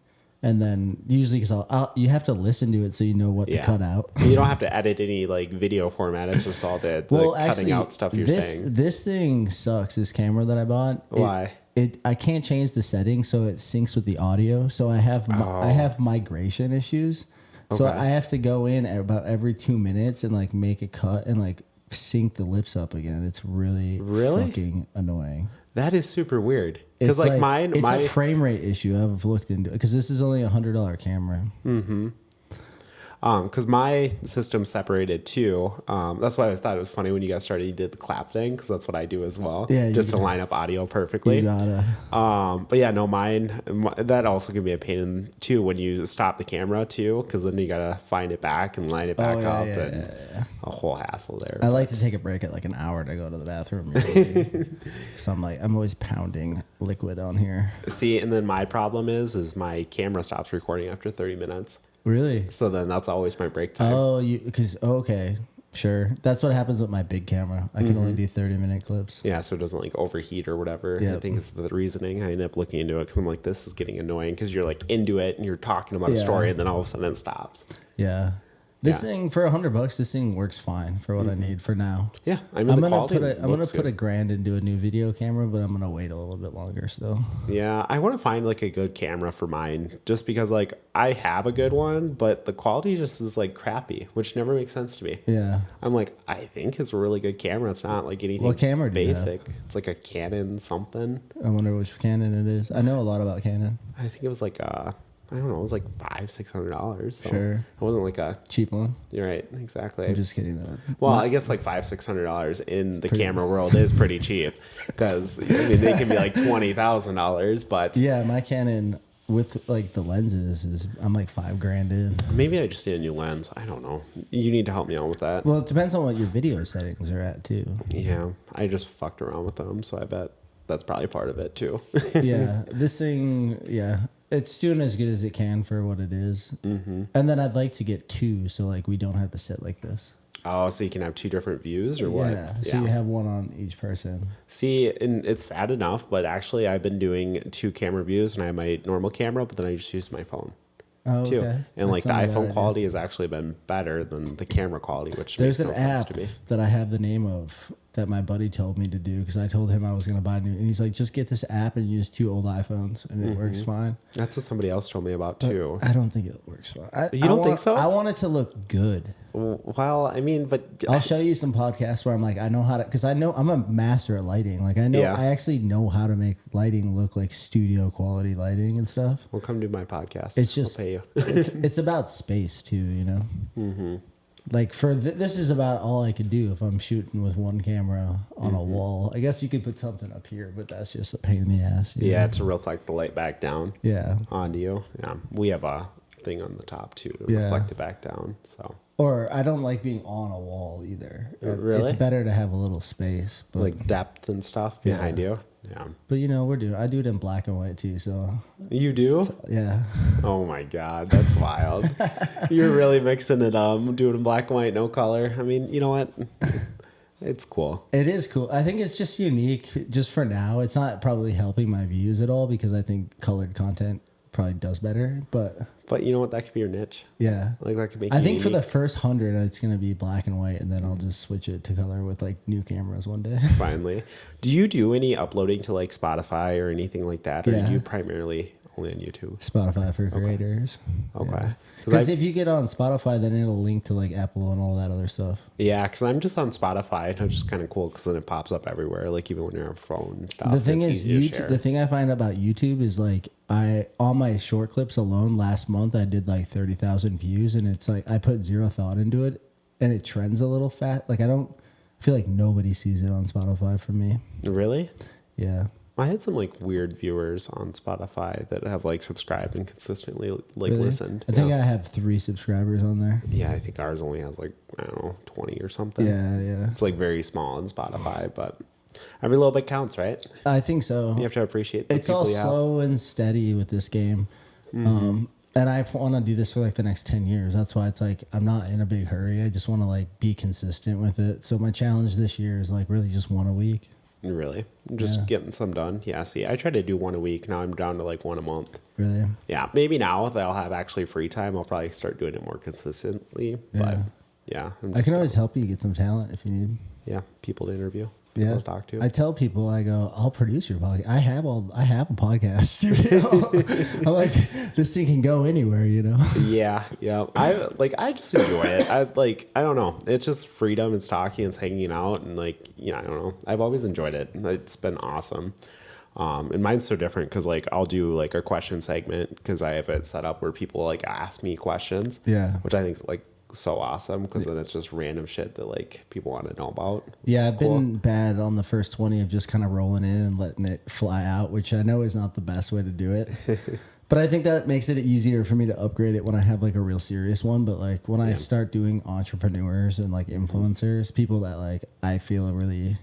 Speaker 2: And then usually because you have to listen to it so you know what to cut out.
Speaker 3: You don't have to edit any like video format. It's just all the cutting out stuff you're saying.
Speaker 2: This thing sucks, this camera that I bought.
Speaker 3: Why?
Speaker 2: I can't change the settings so it syncs with the audio. So I have migration issues. So I have to go in at about every 2 minutes and like make a cut and like sync the lips up again. It's really fucking annoying.
Speaker 3: That is super weird. Because like mine,
Speaker 2: it's a frame rate issue. I've looked into it because this is only $100 camera.
Speaker 3: Mm-hmm. Because my system's separated too. That's why I thought it was funny when you guys started, you did the clap thing, because that's what I do as well.
Speaker 2: Yeah,
Speaker 3: just to line up audio perfectly.
Speaker 2: You gotta.
Speaker 3: But yeah, no, that also can be a pain in too when you stop the camera too, because then you gotta find it back and line it back up, and a whole hassle there.
Speaker 2: I like to take a break at like an hour to go to the bathroom. Because I'm always pounding liquid on here.
Speaker 3: See, and then my problem is my camera stops recording after 30 minutes.
Speaker 2: Really?
Speaker 3: So then that's always my break time.
Speaker 2: Okay, sure. That's what happens with my big camera. I can only do 30-minute clips.
Speaker 3: Yeah, so it doesn't like overheat or whatever.
Speaker 2: Yep.
Speaker 3: I think it's the reasoning. I end up looking into it because I'm like, this is getting annoying because you're like into it and you're talking about a story and then all of a sudden it stops.
Speaker 2: Yeah. This thing for $100, this thing works fine for what I need for now.
Speaker 3: Yeah, I mean, I'm gonna put
Speaker 2: $1,000 into a new video camera, but I'm gonna wait a little bit longer still.
Speaker 3: Yeah, I want to find like a good camera for mine, just because like I have a good one, but the quality just is like crappy, which never makes sense to me.
Speaker 2: Yeah,
Speaker 3: I'm like, I think it's a really good camera. It's not like anything.
Speaker 2: What camera do you
Speaker 3: basic? It's like a Canon something.
Speaker 2: I wonder which Canon it is. I know a lot about Canon.
Speaker 3: I think it was like I don't know, it was like $500-$600. So
Speaker 2: Sure.
Speaker 3: It wasn't like a
Speaker 2: Cheap one.
Speaker 3: You're right, exactly.
Speaker 2: I'm just kidding.
Speaker 3: Well, I guess like $500-$600 in the camera world is pretty cheap, because I mean they can be like $20,000, but
Speaker 2: Yeah, my Canon with like the lenses I'm like $5,000 in.
Speaker 3: maybe I just need a new lens. I don't know. You need to help me out with that.
Speaker 2: Well, it depends on what your video settings are at too.
Speaker 3: Yeah, I just fucked around with them, so I bet that's probably part of it too.
Speaker 2: Yeah, this thing, it's doing as good as it can for what it is. Mm-hmm. And then I'd like to get two, so like we don't have to sit like this.
Speaker 3: Oh, so you can have two different views or what?
Speaker 2: Yeah, so you have one on each person.
Speaker 3: See, and it's sad enough, but actually I've been doing 2 camera views, and I have my normal camera, but then I just use my phone too.
Speaker 2: Okay.
Speaker 3: And like the
Speaker 2: That's not a bad
Speaker 3: iPhone
Speaker 2: idea.
Speaker 3: quality has actually been better than the camera quality, which
Speaker 2: There's
Speaker 3: makes
Speaker 2: an
Speaker 3: no sense
Speaker 2: app
Speaker 3: to me.
Speaker 2: that I have the name of that my buddy told me to do, because I told him I was going to buy a new, and he's like, just get this app and use 2 old iPhones and it works fine.
Speaker 3: That's what somebody else told me about too.
Speaker 2: I don't think it works fine.
Speaker 3: You don't think so?
Speaker 2: I want it to look good.
Speaker 3: Well, I mean, but
Speaker 2: I'll show you some podcasts where I'm like, I know how to, because I know I'm a master at lighting. Like I know,
Speaker 3: Yeah.
Speaker 2: I actually know how to make lighting look like studio quality lighting and stuff.
Speaker 3: we'll come do my podcast.
Speaker 2: It's just,
Speaker 3: I'll pay you.
Speaker 2: it's about space too, you know? Mm-hmm. Like for this is about all I could do if I'm shooting with one camera on a wall. I guess you could put something up here, but that's just a pain in the ass. You
Speaker 3: Yeah,
Speaker 2: know?
Speaker 3: to reflect the light back down
Speaker 2: Yeah.
Speaker 3: onto you. Yeah, we have a thing on the top too to
Speaker 2: Yeah.
Speaker 3: reflect it back down. So
Speaker 2: Or I don't like being on a wall either.
Speaker 3: Really?
Speaker 2: It's better to have a little space. But,
Speaker 3: like depth and stuff behind you. Yeah,
Speaker 2: but you know, I do it in black and white too. So
Speaker 3: you do.
Speaker 2: yeah.
Speaker 3: Oh my god, that's wild. You're really mixing it up, doing it in black and white, no color. I mean, you know what? It's cool.
Speaker 2: It is cool. I think it's just unique just for now. It's not probably helping my views at all, because I think colored content probably does better. But
Speaker 3: you know what? That could be your niche.
Speaker 2: yeah.
Speaker 3: Like that could make.
Speaker 2: I
Speaker 3: you
Speaker 2: think for the
Speaker 3: unique.
Speaker 2: first 100, it's going to be black and white, and then I'll just switch it to color with like new cameras one day.
Speaker 3: Finally, do you do any uploading to like Spotify or anything like that, or
Speaker 2: Yeah.
Speaker 3: do you primarily only on YouTube?
Speaker 2: Spotify for creators.
Speaker 3: Okay.
Speaker 2: Because if you get on Spotify, then it'll link to like Apple and all that other stuff.
Speaker 3: Yeah, because I'm just on Spotify, and it's just kind of cool because then it pops up everywhere, like even when you're on phone and stuff.
Speaker 2: The thing
Speaker 3: it's
Speaker 2: is,
Speaker 3: easy to share.
Speaker 2: the thing I find about YouTube is like on my short clips alone last month I did like 30,000 views, and it's like I put zero thought into it, and it trends a little fat. Like I feel like nobody sees it on Spotify for me.
Speaker 3: Really?
Speaker 2: Yeah.
Speaker 3: I had some like weird viewers on Spotify that have like subscribed and consistently like
Speaker 2: Really?
Speaker 3: listened.
Speaker 2: I think
Speaker 3: yeah.
Speaker 2: I have 3 subscribers on there.
Speaker 3: Yeah, I think ours only has like, I don't know, 20 or something.
Speaker 2: Yeah.
Speaker 3: It's like very small on Spotify, but every little bit counts, right?
Speaker 2: I think so.
Speaker 3: You have to appreciate the
Speaker 2: It's
Speaker 3: people
Speaker 2: all
Speaker 3: you have.
Speaker 2: slow and steady with this game. And I want to do this for like the next 10 years. That's why it's like I'm not in a big hurry. I just want to like be consistent with it. So my challenge this year is like really just one a week.
Speaker 3: Really? Just getting some done. Yeah, see, I try to do one a week. Now I'm down to like one a month.
Speaker 2: Really?
Speaker 3: Yeah, maybe now that I'll have actually free time, I'll probably start doing it more consistently. But yeah,
Speaker 2: I can always help you get some talent if you need.
Speaker 3: Yeah, people to interview, people to talk to.
Speaker 2: I tell people, I go, I'll produce your podcast. I have a podcast studio. I'm like, this thing can go anywhere, you know?
Speaker 3: Yeah. I just enjoy it. I don't know. It's just freedom. It's talking, it's hanging out, and like, yeah, I don't know. I've always enjoyed it. It's been awesome. And mine's so different because like I'll do like a question segment because I have it set up where people like ask me questions.
Speaker 2: Yeah.
Speaker 3: Which I think is like so awesome because then it's just random shit that like people want to know about.
Speaker 2: Yeah, I've been bad on the first 20 of just kind of rolling in and letting it fly out, which I know is not the best way to do it. But I think that makes it easier for me to upgrade it when I have like a real serious one. But like when I start doing entrepreneurs and like influencers, people that like I feel really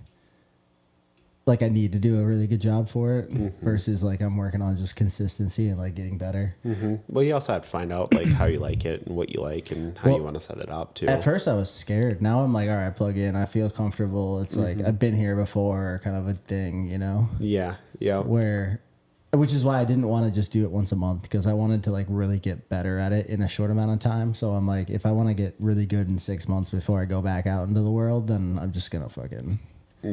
Speaker 2: like I need to do a really good job for it versus like I'm working on just consistency and like getting better.
Speaker 3: Well, you also have to find out like how you like it and what you like and how you want to set it up too.
Speaker 2: At first I was scared. Now I'm like, all right, plug in. I feel comfortable. It's like I've been here before kind of a thing, you know?
Speaker 3: Yeah. Yeah.
Speaker 2: Which is why I didn't want to just do it once a month because I wanted to like really get better at it in a short amount of time. So I'm like, if I want to get really good in 6 months before I go back out into the world, then I'm just going to fucking...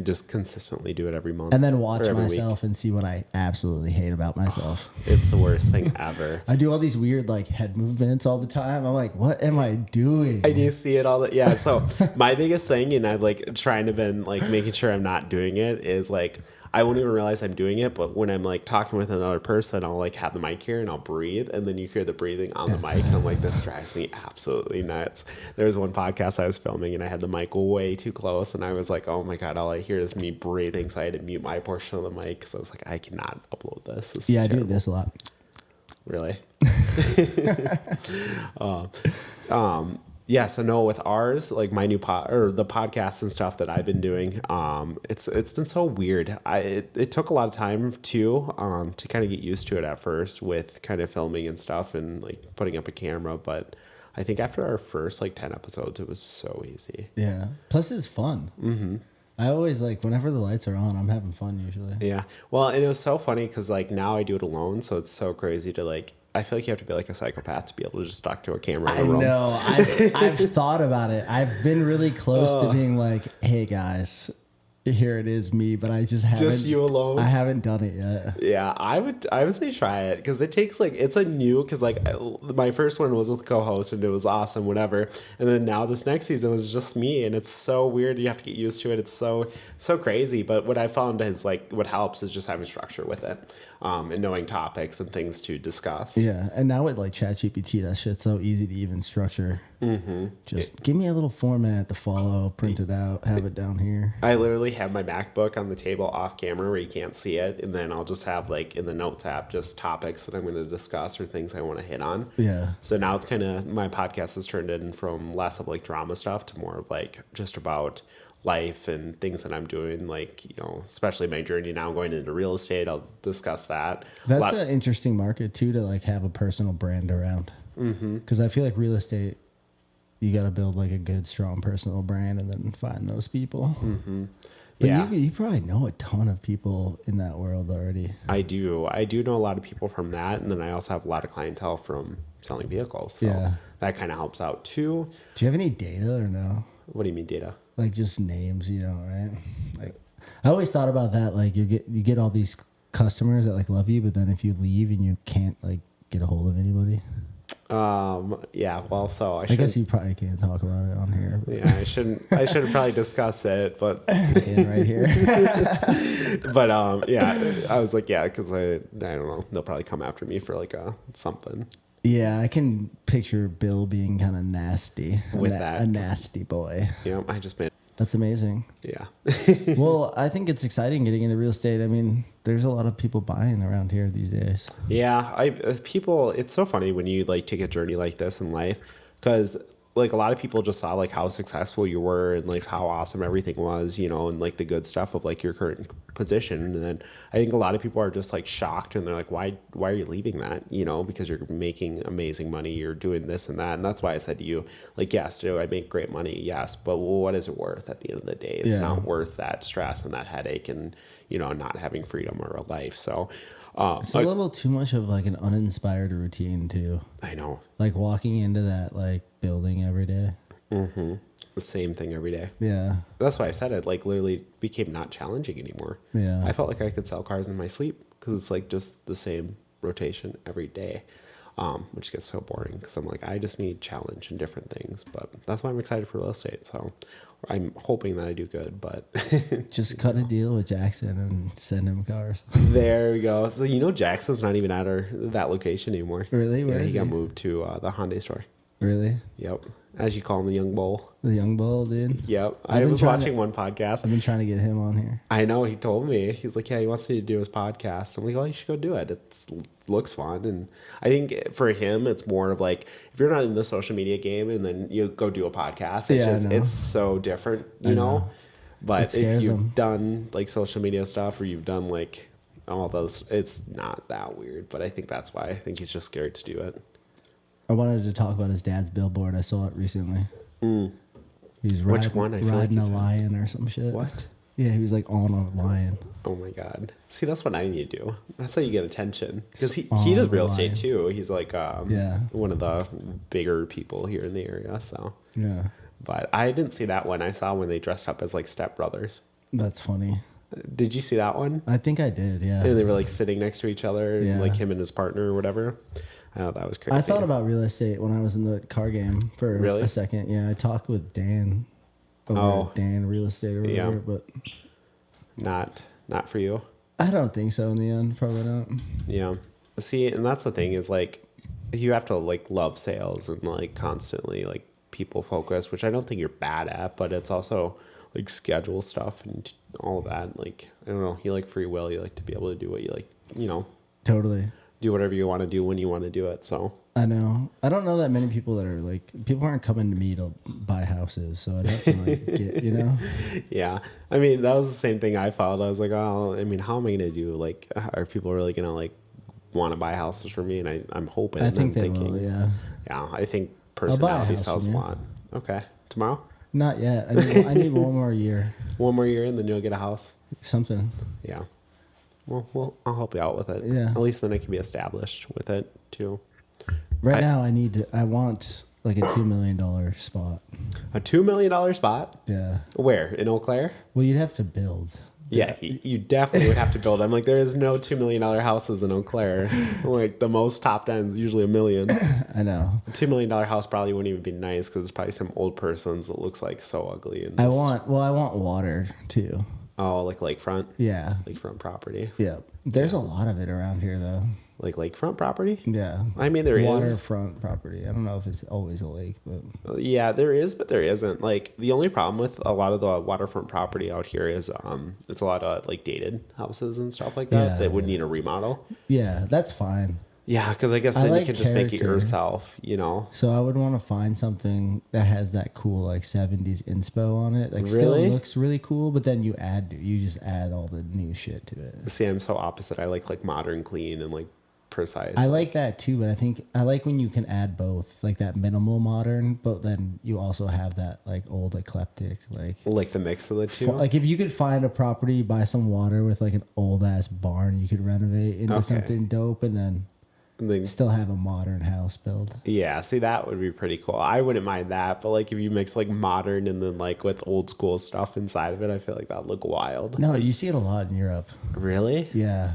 Speaker 3: Just consistently do it every month.
Speaker 2: And then watch myself and see what I absolutely hate about myself.
Speaker 3: It's the worst thing ever.
Speaker 2: I do all these weird like head movements all the time. I'm like, what am I doing?
Speaker 3: I do see it all that. Yeah. So my biggest thing, and I've like trying to been like making sure I'm not doing it is like, I won't even realize I'm doing it, but when I'm like talking with another person, I'll like have the mic here and I'll breathe, and then you hear the breathing on the mic, and I'm like, this drives me absolutely nuts. There was one podcast I was filming, and I had the mic way too close, and I was like, oh my god, all I hear is me breathing, so I had to mute my portion of the mic because I was like, I cannot upload this. This is
Speaker 2: I
Speaker 3: terrible.
Speaker 2: do this a lot.
Speaker 3: Really? Yeah, so no, with ours, like my new the podcasts and stuff that I've been doing, it's been so weird. It took a lot of time too, to kind of get used to it at first with kind of filming and stuff and like putting up a camera. But I think after our first like 10 episodes, it was so easy.
Speaker 2: Yeah. Plus it's fun. Mm-hmm. I always like whenever the lights are on, I'm having fun usually.
Speaker 3: Yeah. Well, and it was so funny because like now I do it alone, so it's so crazy to like. I feel like you have to be like a psychopath to be able to just talk to a camera in the room.
Speaker 2: I know. I've thought about it. I've been really close to being like, hey guys, here it is me, but I just haven't.
Speaker 3: Just you alone?
Speaker 2: I haven't done it yet.
Speaker 3: Yeah, I would say try it because it takes like, it's a new, because like my first one was with co-host and it was awesome, whatever. And then now this next season was just me, and it's so weird. You have to get used to it. It's so crazy. But what I found is like what helps is just having structure with it. And knowing topics and things to discuss.
Speaker 2: Yeah, and now with like ChatGPT, that shit's so easy to even structure. Just give me a little format to follow, print it out, have it down here.
Speaker 3: I literally have my MacBook on the table off camera where you can't see it, and then I'll just have like in the notes app just topics that I'm going to discuss or things I want to hit on.
Speaker 2: Yeah.
Speaker 3: So now it's kind of, my podcast has turned in from less of like drama stuff to more of like just about life and things that I'm doing, like, you know, especially my journey now going into real estate. I'll discuss that.
Speaker 2: That's an interesting market too, to like have a personal brand around. Because I feel like real estate, you got to build like a good, strong personal brand and then find those people. But
Speaker 3: yeah,
Speaker 2: you probably know a ton of people in that world already.
Speaker 3: I do know a lot of people from that, and then I also have a lot of clientele from selling vehicles. So
Speaker 2: Yeah.
Speaker 3: that kind of helps out too.
Speaker 2: Do you have any data or no?
Speaker 3: What do you mean data?
Speaker 2: Like just names, you know, right? Like I always thought about that. Like you get all these customers that like love you, but then if you leave and you can't like get a hold of anybody.
Speaker 3: Yeah, well, so
Speaker 2: I guess you probably can't talk about it on here. But.
Speaker 3: Yeah, I shouldn't probably discuss it, but
Speaker 2: right here.
Speaker 3: But yeah, I was like, yeah, because I don't know, they'll probably come after me for like something.
Speaker 2: Yeah, I can picture Bill being kind of nasty.
Speaker 3: With that.
Speaker 2: A nasty boy.
Speaker 3: Yeah, I just made.
Speaker 2: That's amazing.
Speaker 3: Yeah.
Speaker 2: Well, I think it's exciting getting into real estate. I mean, there's a lot of people buying around here these days.
Speaker 3: Yeah, people. It's so funny when you like take a journey like this in life, because like a lot of people just saw like how successful you were and like how awesome everything was, you know, and like the good stuff of like your current position. And then I think a lot of people are just like shocked, and they're like, why are you leaving that? You know, because you're making amazing money, you're doing this and that. And that's why I said to you, like, yes, do I make great money? Yes. But what is it worth at the end of the day? It's not worth that stress and that headache and, you know, not having freedom or a life. So
Speaker 2: it's a little too much of like an uninspired routine too.
Speaker 3: I know.
Speaker 2: Like walking into that like building every day.
Speaker 3: Mm-hmm. The same thing every day.
Speaker 2: Yeah.
Speaker 3: That's why I said it like literally became not challenging anymore.
Speaker 2: Yeah.
Speaker 3: I felt like I could sell cars in my sleep because it's like just the same rotation every day. which gets so boring because I'm like, I just need challenge in different things. But that's why I'm excited for real estate. So I'm hoping that I do good, but
Speaker 2: Just cut a deal with Jackson and send him cars.
Speaker 3: there we go. So Jackson's not even at that location anymore.
Speaker 2: Really? Where
Speaker 3: Yeah, he
Speaker 2: is
Speaker 3: got
Speaker 2: he?
Speaker 3: moved to the Hyundai store.
Speaker 2: Really?
Speaker 3: Yep. As you call him, the young bull.
Speaker 2: The young bull, dude.
Speaker 3: Yep.
Speaker 2: I've
Speaker 3: I
Speaker 2: been
Speaker 3: was
Speaker 2: trying
Speaker 3: watching one podcast.
Speaker 2: I've been trying to get him on here.
Speaker 3: I know, he told me. He's like, yeah, he wants me to do his podcast. I'm like, oh, you should go do it. It looks fun. And I think for him, it's more of like, if you're not in the social media game and then you go do a podcast, it's so different, you know? But if you've done like social media stuff or you've done like all those, it's not that weird. But I think that's why I think he's just scared to do it.
Speaker 2: I wanted to talk about his dad's billboard. I saw it recently. He was
Speaker 3: Which one? I feel like
Speaker 2: riding a
Speaker 3: he's-
Speaker 2: lion or some shit.
Speaker 3: What?
Speaker 2: Yeah, he was like on a lion.
Speaker 3: Oh my God. See, that's what I need to do. That's how you get attention. Because he
Speaker 2: On
Speaker 3: does
Speaker 2: the
Speaker 3: real estate
Speaker 2: line.
Speaker 3: too. He's like
Speaker 2: Yeah.
Speaker 3: one of the bigger people here in the area. So,
Speaker 2: Yeah,
Speaker 3: but I didn't see that one. I saw when they dressed up as like stepbrothers.
Speaker 2: that's funny.
Speaker 3: Did you see that one?
Speaker 2: I think I did. Yeah.
Speaker 3: And they were like sitting next to each other,
Speaker 2: Yeah.
Speaker 3: like him and his partner or whatever. I thought that was crazy.
Speaker 2: I thought about real estate when I was in the car game for
Speaker 3: Really?
Speaker 2: a second. Yeah, I talked with Dan over at Dan Real Estate or whatever,
Speaker 3: Yeah.
Speaker 2: but
Speaker 3: not for you.
Speaker 2: I don't think so in the end. Probably not.
Speaker 3: Yeah. See, and that's the thing is like you have to like love sales and like constantly like people focus, which I don't think you're bad at, but it's also like schedule stuff and all of that. Like, I don't know, you like free will, you like to be able to do what you like, you know,
Speaker 2: Totally.
Speaker 3: do whatever you want to do when you want to do it. So
Speaker 2: I know. I don't know that many people that are like, people aren't coming to me to buy houses, so I'd have to like get, you know?
Speaker 3: yeah, I mean, that was the same thing I felt. I was like, oh, I mean, how am I going to do? Like, are people really going to like want to buy houses from me? And I'm hoping.
Speaker 2: I think
Speaker 3: and
Speaker 2: they
Speaker 3: thinking,
Speaker 2: will, yeah.
Speaker 3: Yeah, I think
Speaker 2: buy a
Speaker 3: personality
Speaker 2: house
Speaker 3: sells a
Speaker 2: from you.
Speaker 3: lot. Okay, tomorrow?
Speaker 2: Not yet. I need one more year.
Speaker 3: One more year and then you'll get a house.
Speaker 2: Something.
Speaker 3: Yeah. Well, I'll help you out with it.
Speaker 2: Yeah.
Speaker 3: At least then I can be established with it too.
Speaker 2: Right now, I want like a $2 million spot.
Speaker 3: A $2 million spot?
Speaker 2: Yeah.
Speaker 3: Where? In Eau Claire?
Speaker 2: Well, you'd have to build.
Speaker 3: Yeah, you definitely would have to build. I'm like, there is no $2 million houses in Eau Claire. Like the most top end is usually $1 million.
Speaker 2: I know.
Speaker 3: A $2 million house probably wouldn't even be nice because it's probably some old person's that looks like so ugly. And
Speaker 2: I want water too.
Speaker 3: Oh, like lakefront?
Speaker 2: Yeah.
Speaker 3: Lakefront property.
Speaker 2: Yeah. There's a lot of it around here though.
Speaker 3: Like lakefront property?
Speaker 2: Yeah.
Speaker 3: I mean, there is.
Speaker 2: Waterfront property. I don't know if it's always a lake, but
Speaker 3: Yeah, there is, but there isn't. Like the only problem with a lot of the waterfront property out here is it's a lot of like dated houses and stuff like that that would need a remodel.
Speaker 2: yeah, that's fine.
Speaker 3: Yeah, because I guess
Speaker 2: I
Speaker 3: then
Speaker 2: like
Speaker 3: you can just make it
Speaker 2: character.
Speaker 3: yourself, you know.
Speaker 2: So I would want to find something that has that cool like 70s inspo on it. Like still
Speaker 3: Really?
Speaker 2: looks really cool, but then you just add all the new shit to it.
Speaker 3: See, I'm so opposite. I like modern, clean, and like precise.
Speaker 2: I like that too, but I think I like when you can add both, like that minimal modern, but then you also have that like old eclectic,
Speaker 3: like the mix of the two.
Speaker 2: like if you could find a property, buy some water with like an old ass barn, you could renovate into
Speaker 3: Okay.
Speaker 2: something dope, and then
Speaker 3: And then-
Speaker 2: still have a modern house build.
Speaker 3: yeah, see, that would be pretty cool. I wouldn't mind that, but like if you mix like modern and then like with old school stuff inside of it, I feel like that'd look wild.
Speaker 2: No, you see it a lot in Europe.
Speaker 3: Really?
Speaker 2: Yeah.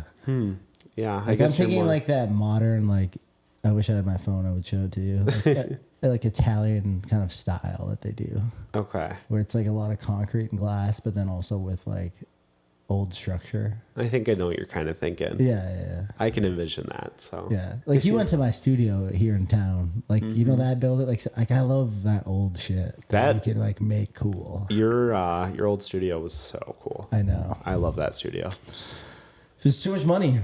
Speaker 3: Yeah, I
Speaker 2: Like I'm
Speaker 3: guess you're
Speaker 2: thinking
Speaker 3: more-
Speaker 2: like that modern, like I wish I had my phone, I would show it to you. Like Italian kind of style that they do.
Speaker 3: Okay.
Speaker 2: Where it's like a lot of concrete and glass, but then also with like old structure.
Speaker 3: I think I know what you're kind of thinking.
Speaker 2: Yeah.
Speaker 3: I can envision that. So
Speaker 2: Yeah. Like you went to my studio here in town. Like you know that building? Like I love that old shit. That you could like make cool.
Speaker 3: Your old studio was so cool.
Speaker 2: I know.
Speaker 3: I love that studio.
Speaker 2: It's too much money.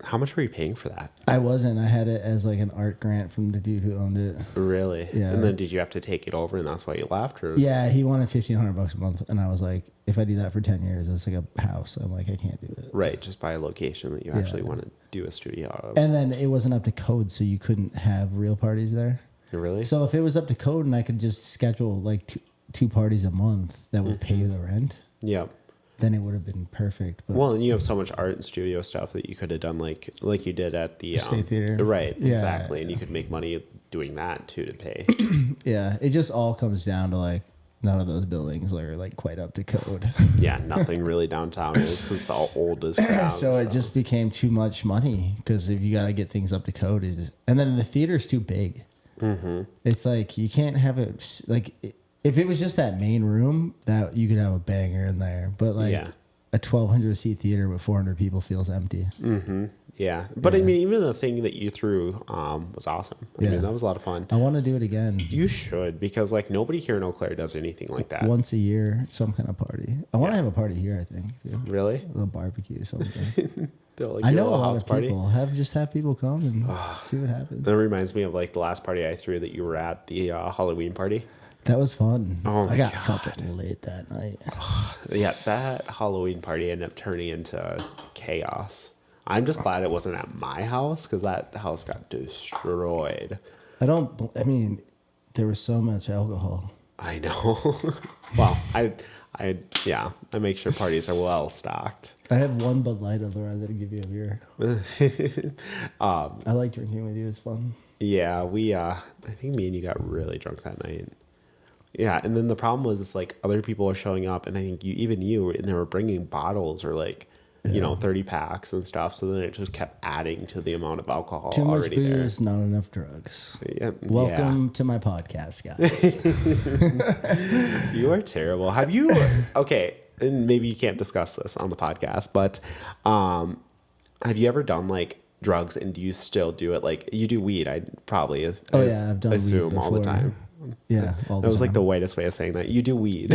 Speaker 3: How much were you paying for that?
Speaker 2: I wasn't. I had it as like an art grant from the dude who owned it.
Speaker 3: Really?
Speaker 2: Yeah.
Speaker 3: And then did you have to take it over and that's why you left? Or?
Speaker 2: Yeah, he wanted $1,500 a month, and I was like, if I do that for 10 years, that's like a house. I'm like, I can't do it.
Speaker 3: Right, just by a location that you actually want to do a studio out of.
Speaker 2: And then it wasn't up to code, so you couldn't have real parties there.
Speaker 3: Really?
Speaker 2: So if it was up to code, and I could just schedule like two parties a month that would pay the rent,
Speaker 3: Yeah.
Speaker 2: then it would have been perfect. But
Speaker 3: Well, and you have so much art and studio stuff that you could have done like you did at the
Speaker 2: State Theater.
Speaker 3: Right,
Speaker 2: Yeah.
Speaker 3: exactly. And you could make money doing that too to pay.
Speaker 2: yeah, it just all comes down to like none of those buildings are like quite up to code.
Speaker 3: Yeah, nothing really downtown is because it's all old as crap.
Speaker 2: So it just became too much money because if you got to get things up to code, and then the theater's too big. Mm-hmm. It's like you can't have it like if it was just that main room that you could have a banger in there, but like a 1,200 seat theater with 400 people feels empty.
Speaker 3: Mm-hmm. Yeah, but I mean, even the thing that you threw was awesome. I mean, that was a lot of fun.
Speaker 2: I want to do it again.
Speaker 3: You should, because like nobody here in Eau Claire does anything like that.
Speaker 2: Once a year, some kind of party. I want to have a party here, I think. Too.
Speaker 3: Really?
Speaker 2: A little barbecue or something.
Speaker 3: Like
Speaker 2: I know a lot of people. Have people come and see what happens.
Speaker 3: That reminds me of like the last party I threw that you were at, the Halloween party.
Speaker 2: That was fun.
Speaker 3: Oh
Speaker 2: I got fucking lit that night.
Speaker 3: Yeah, that Halloween party ended up turning into chaos. I'm just glad it wasn't at my house because that house got destroyed.
Speaker 2: I mean, there was so much alcohol.
Speaker 3: I know. Well, I make sure parties are well stocked.
Speaker 2: I have one Bud Light, otherwise I'd give you a beer. I like drinking with you. It's fun.
Speaker 3: Yeah, I think me and you got really drunk that night. Yeah, and then the problem was it's like other people are showing up, and I think you, and they were bringing bottles or like, 30 packs and stuff. So then it just kept adding to the amount of alcohol
Speaker 2: Too much
Speaker 3: already there.
Speaker 2: booze, not enough drugs.
Speaker 3: Yeah,
Speaker 2: Welcome to my podcast, guys.
Speaker 3: You are terrible. Have you? Okay, and maybe you can't discuss this on the podcast, but have you ever done like drugs, and do you still do it? Like you do weed? I probably
Speaker 2: I've done
Speaker 3: assume
Speaker 2: weed
Speaker 3: all the
Speaker 2: before.
Speaker 3: time.
Speaker 2: Yeah,
Speaker 3: that was like the whitest way of saying that. You do weed.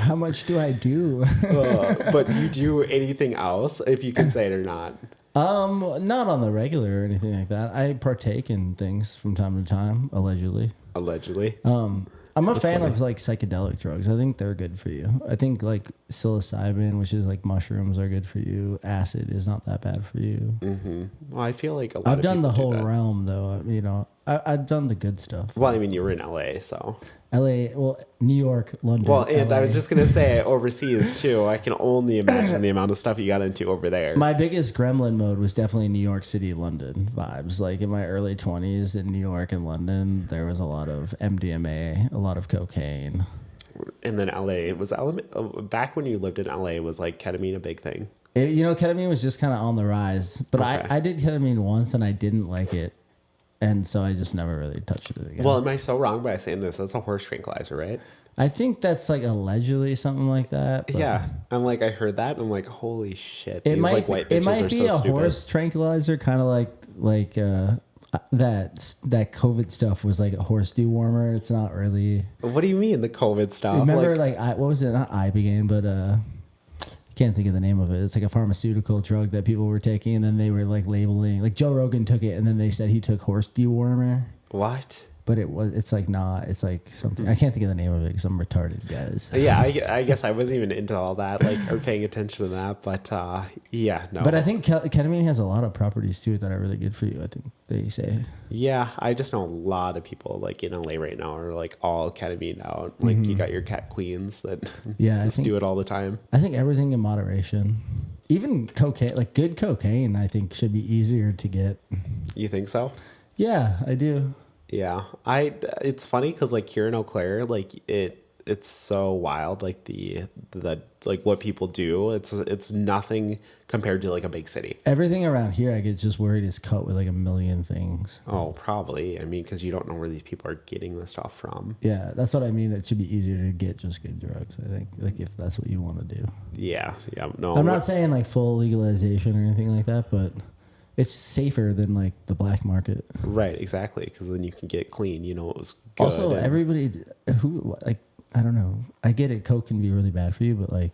Speaker 2: How much do I do?
Speaker 3: But do you do anything else, if you can say it or not?
Speaker 2: Not on the regular or anything like that. I partake in things from time to time, allegedly.
Speaker 3: Allegedly.
Speaker 2: I'm a fan of like psychedelic drugs. I think they're good for you. I think like psilocybin, which is like mushrooms, are good for you. Acid is not that bad for you.
Speaker 3: Mm-hmm. Well, I feel like
Speaker 2: I've done the whole realm though. I've done the good stuff.
Speaker 3: Well, I mean, you were in LA, so.
Speaker 2: New York, London.
Speaker 3: Well, and
Speaker 2: LA.
Speaker 3: I was just going to say overseas too. I can only imagine the amount of stuff you got into over there.
Speaker 2: My biggest gremlin mode was definitely New York City, London vibes. Like in my early 20s in New York and London, there was a lot of MDMA, a lot of cocaine.
Speaker 3: And then LA, back when you lived in LA, was like ketamine a big thing?
Speaker 2: Ketamine was just kind of on the rise. But
Speaker 3: Okay.
Speaker 2: I did ketamine once and I didn't like it. And so I just never really touched it again.
Speaker 3: Well, am I so wrong by saying this? That's a horse tranquilizer, right?
Speaker 2: I think that's like allegedly something like that. But
Speaker 3: Yeah. I'm like, I heard that. And I'm like, holy shit.
Speaker 2: It
Speaker 3: These
Speaker 2: might,
Speaker 3: like white
Speaker 2: it
Speaker 3: bitches
Speaker 2: might
Speaker 3: are
Speaker 2: be
Speaker 3: so
Speaker 2: a
Speaker 3: stupid.
Speaker 2: horse tranquilizer, kind of like that COVID stuff was like a horse dewormer. It's not really.
Speaker 3: What do you mean, the COVID stuff?
Speaker 2: Remember, what was it? Not Ibogaine, but I can't think of the name of it. It's like a pharmaceutical drug that people were taking, and then they were like labeling. Like Joe Rogan took it, and then they said he took horse dewormer.
Speaker 3: What?
Speaker 2: But it's like something. I can't think of the name of it because I'm retarded, guys.
Speaker 3: Yeah, I guess I wasn't even into all that, like, or paying attention to that. But yeah, no.
Speaker 2: But I think ketamine has a lot of properties too that are really good for you. I think they say.
Speaker 3: Yeah, I just know a lot of people like in LA right now are like all ketamine out. Like you got your cat queens that do it all the time.
Speaker 2: I think everything in moderation. Even cocaine, like good cocaine, I think should be easier to get.
Speaker 3: You think so?
Speaker 2: Yeah, I do.
Speaker 3: Yeah, it's funny because like here in Eau Claire, like it's so wild, like the like what people do. It's nothing compared to like a big city.
Speaker 2: Everything around here, I get just worried is cut with like a million things.
Speaker 3: Oh, probably. I mean, because you don't know where these people are getting the stuff from.
Speaker 2: Yeah, that's what I mean. It should be easier to get just good drugs. I think, like if that's what you want to do.
Speaker 3: Yeah. No,
Speaker 2: I'm not saying like full legalization or anything like that, but it's safer than like the black market.
Speaker 3: Right, exactly. Because then you can get clean. It was good.
Speaker 2: Also, everybody who like, I don't know. I get it. Coke can be really bad for you, but like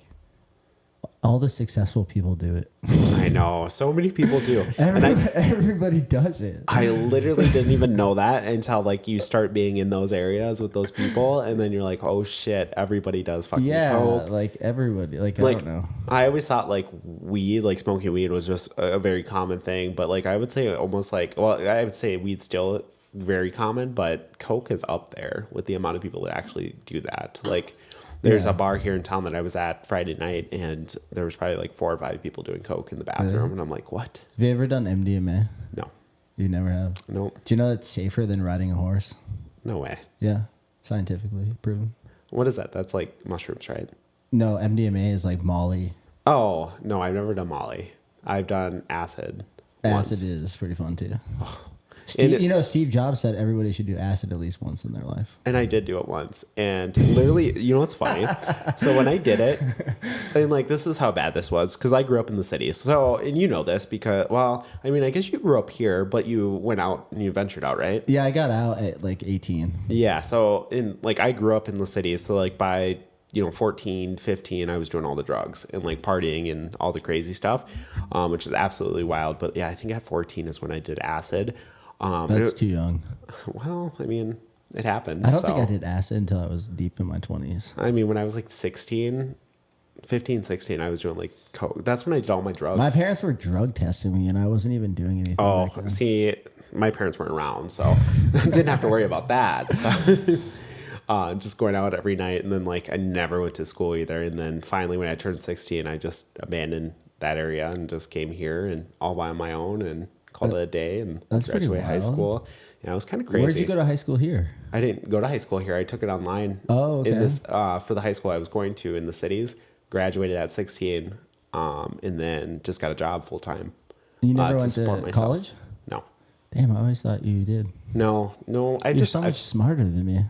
Speaker 2: all the successful people do it.
Speaker 3: I know. So many people do.
Speaker 2: Everybody does it.
Speaker 3: I literally didn't even know that until like you start being in those areas with those people. And then you're like, oh shit, everybody does fucking Coke.
Speaker 2: Like everybody. Like, I don't know.
Speaker 3: I always thought like weed, like smoking weed was just a very common thing. But like I would say almost like, well, I would say weed's still very common, but Coke is up there with the amount of people that actually do that. Like there's a bar here in town that I was at Friday night, and there was probably like 4 or 5 people doing Coke in the bathroom. And I'm like, what?
Speaker 2: Have you ever done MDMA?
Speaker 3: No.
Speaker 2: You never have?
Speaker 3: No.
Speaker 2: Do you know it's safer than riding a horse?
Speaker 3: No way.
Speaker 2: Yeah. Scientifically proven.
Speaker 3: What is that? That's like mushrooms, right?
Speaker 2: No, MDMA is like Molly.
Speaker 3: Oh, no, I've never done Molly. I've done acid. once.
Speaker 2: Acid is pretty fun too.
Speaker 3: And
Speaker 2: Steve Jobs said everybody should do acid at least once in their life.
Speaker 3: And I did do it once. And literally, you know what's funny? So when I did it, and like, this is how bad this was, because I grew up in the city. So, and you know this because, well, I mean, I guess you grew up here, but you went out and you ventured out, right?
Speaker 2: Yeah, I got out at like 18.
Speaker 3: Yeah. So, I grew up in the city. So, like, by, 14, 15, I was doing all the drugs and like partying and all the crazy stuff, which is absolutely wild. But yeah, I think at 14 is when I did acid.
Speaker 2: That's too young.
Speaker 3: Well, I mean, it happened.
Speaker 2: I don't think I did acid until I was deep in my 20s.
Speaker 3: I mean, when I was like 15, 16, I was doing like coke. That's when I did all my drugs.
Speaker 2: My parents were drug testing me and I wasn't even doing anything.
Speaker 3: Oh,
Speaker 2: back then.
Speaker 3: see, my parents weren't around, so didn't have to worry about that. So just going out every night. And then like, I never went to school either. And then finally when I turned 16, I just abandoned that area and just came here and all by my own and called it a day and
Speaker 2: That's pretty
Speaker 3: graduated high
Speaker 2: wild.
Speaker 3: school. Yeah, it was kind of crazy.
Speaker 2: Where'd you go to high school here?
Speaker 3: I didn't go to high school here. I took it online.
Speaker 2: Oh, okay.
Speaker 3: In this, for the high school I was going to in the cities. Graduated at 16, and then just got a job full time.
Speaker 2: You never went
Speaker 3: support
Speaker 2: to
Speaker 3: myself.
Speaker 2: college?
Speaker 3: No,
Speaker 2: Damn, I always thought you did.
Speaker 3: no. I
Speaker 2: You're
Speaker 3: just
Speaker 2: so much smarter than me.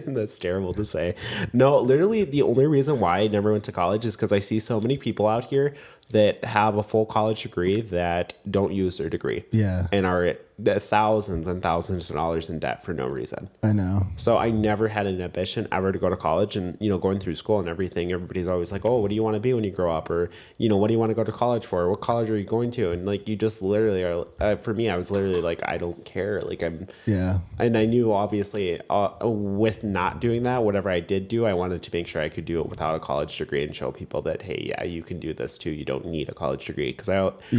Speaker 3: that's terrible to say. No, literally the only reason why I never went to college is because I see so many people out here that have a full college degree that don't use their degree.
Speaker 2: Yeah.
Speaker 3: And are thousands and thousands of dollars in debt for no reason.
Speaker 2: I know.
Speaker 3: So I never had an ambition ever to go to college, and going through school and everything, everybody's always like, oh, what do you want to be when you grow up? Or, what do you want to go to college for? What college are you going to? And like, you just literally are, for me, I was literally like, I don't care. Like
Speaker 2: Yeah.
Speaker 3: and I knew obviously with not doing that, whatever I did do, I wanted to make sure I could do it without a college degree and show people that, hey, yeah, you can do this too. You don't need a college degree.
Speaker 2: You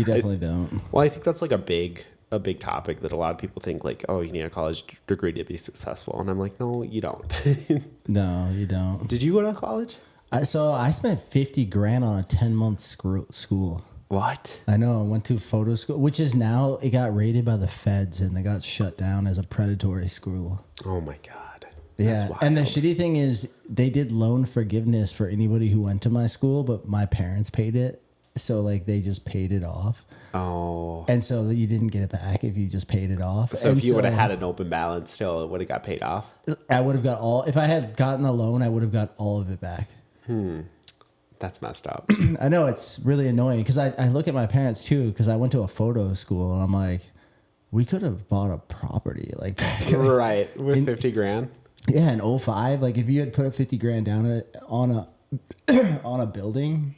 Speaker 2: definitely don't.
Speaker 3: Well, I think that's like a big topic that a lot of people think like, oh, you need a college degree to be successful. And I'm like, no, you don't.
Speaker 2: No, you don't.
Speaker 3: Did you go to college?
Speaker 2: So I spent $50,000 on a 10-month school.
Speaker 3: What?
Speaker 2: I know. I went to photo school, which is now, it got raided by the feds and they got shut down as a predatory school.
Speaker 3: Oh my God.
Speaker 2: Yeah.
Speaker 3: That's wild.
Speaker 2: And the shitty thing is they did loan forgiveness for anybody who went to my school, but my parents paid it. So like they just paid it off.
Speaker 3: Oh.
Speaker 2: And so you didn't get it back if you just paid it off.
Speaker 3: So if you would have had an open balance still, it would have got paid off?
Speaker 2: I would have got if I had gotten a loan, I would have got all of it back.
Speaker 3: That's messed up.
Speaker 2: I know, it's really annoying because I look at my parents too, because I went to a photo school and I'm like, we could have bought a property like
Speaker 3: Right. With 50 grand.
Speaker 2: Yeah, in 05, like if you had put a $50,000 down on a building,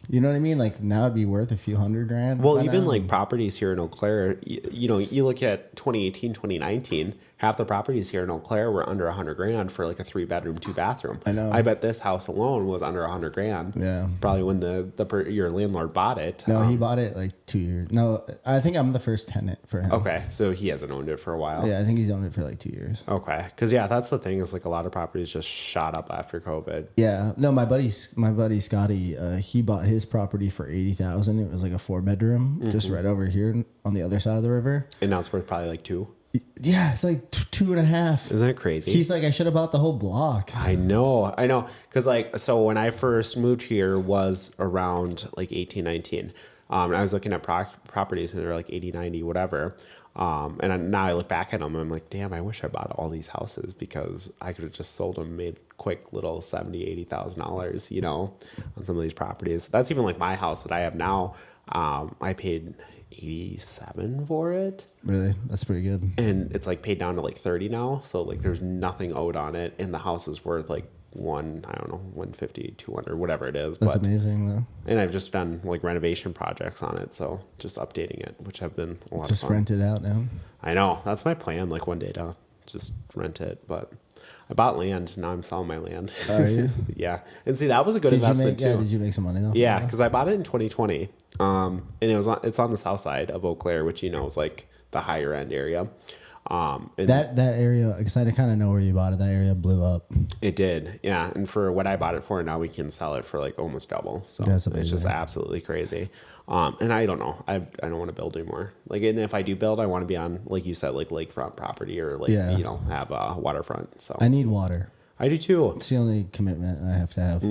Speaker 2: you know what I mean? Like now it'd be worth a few $100,000.
Speaker 3: Well,
Speaker 2: by
Speaker 3: even
Speaker 2: now.
Speaker 3: like properties here in Eau Claire, you look at 2018, 2019, half the properties here in Eau Claire were under $100,000 for like a 3-bedroom, 2-bathroom.
Speaker 2: I know.
Speaker 3: I bet this house alone was under $100,000.
Speaker 2: Yeah.
Speaker 3: Probably when your landlord bought it.
Speaker 2: No, he bought it like 2 years. No, I think I'm the first tenant for him.
Speaker 3: Okay. So he hasn't owned it for a while.
Speaker 2: Yeah, I think he's owned it for like 2 years.
Speaker 3: Okay. Cause yeah, that's the thing is like a lot of properties just shot up after COVID.
Speaker 2: Yeah, no, my buddy Scotty, he bought his property for $80,000. It was like a 4-bedroom, just right over here on the other side of the river.
Speaker 3: And now it's worth probably like 2.
Speaker 2: Yeah, it's like 2.5.
Speaker 3: Isn't that crazy?
Speaker 2: He's like, I should have bought the whole block.
Speaker 3: I know. Cause like, so when I first moved here was around like 18, 19. And I was looking at properties and they're like 80, 90, whatever. Now I look back at them and I'm like, damn, I wish I bought all these houses because I could have just sold them, made quick little $70,000, $80,000, on some of these properties. That's even like my house that I have now. I paid $87 for it.
Speaker 2: Really? That's pretty good.
Speaker 3: And it's like paid down to like 30 now. So like there's nothing owed on it. And the house is worth like 150, 200, whatever it is.
Speaker 2: That's amazing though.
Speaker 3: And I've just done like renovation projects on it. So just updating it, which have been a lot of
Speaker 2: Just
Speaker 3: fun.
Speaker 2: rent it out now.
Speaker 3: I know. That's my plan. Like one day to just rent it. But I bought land. Now I'm selling my land.
Speaker 2: Are you?
Speaker 3: Yeah. And see, that was a good investment too.
Speaker 2: Yeah, did you make some money though?
Speaker 3: Yeah, because I bought it in 2020, and it's on the south side of Eau Claire, which is like the higher end area. And
Speaker 2: That area, because I kind of know where you bought it. That area blew up.
Speaker 3: it did, yeah. And for what I bought it for, now we can sell it for like almost double. So
Speaker 2: That's
Speaker 3: it's just
Speaker 2: amazing.
Speaker 3: absolutely crazy. And I don't know. I don't want to build anymore. Like, and if I do build, I want to be on, like you said, like lakefront property or like
Speaker 2: Yeah.
Speaker 3: have a waterfront. So
Speaker 2: I need water.
Speaker 3: I do too.
Speaker 2: It's the only commitment I have to have.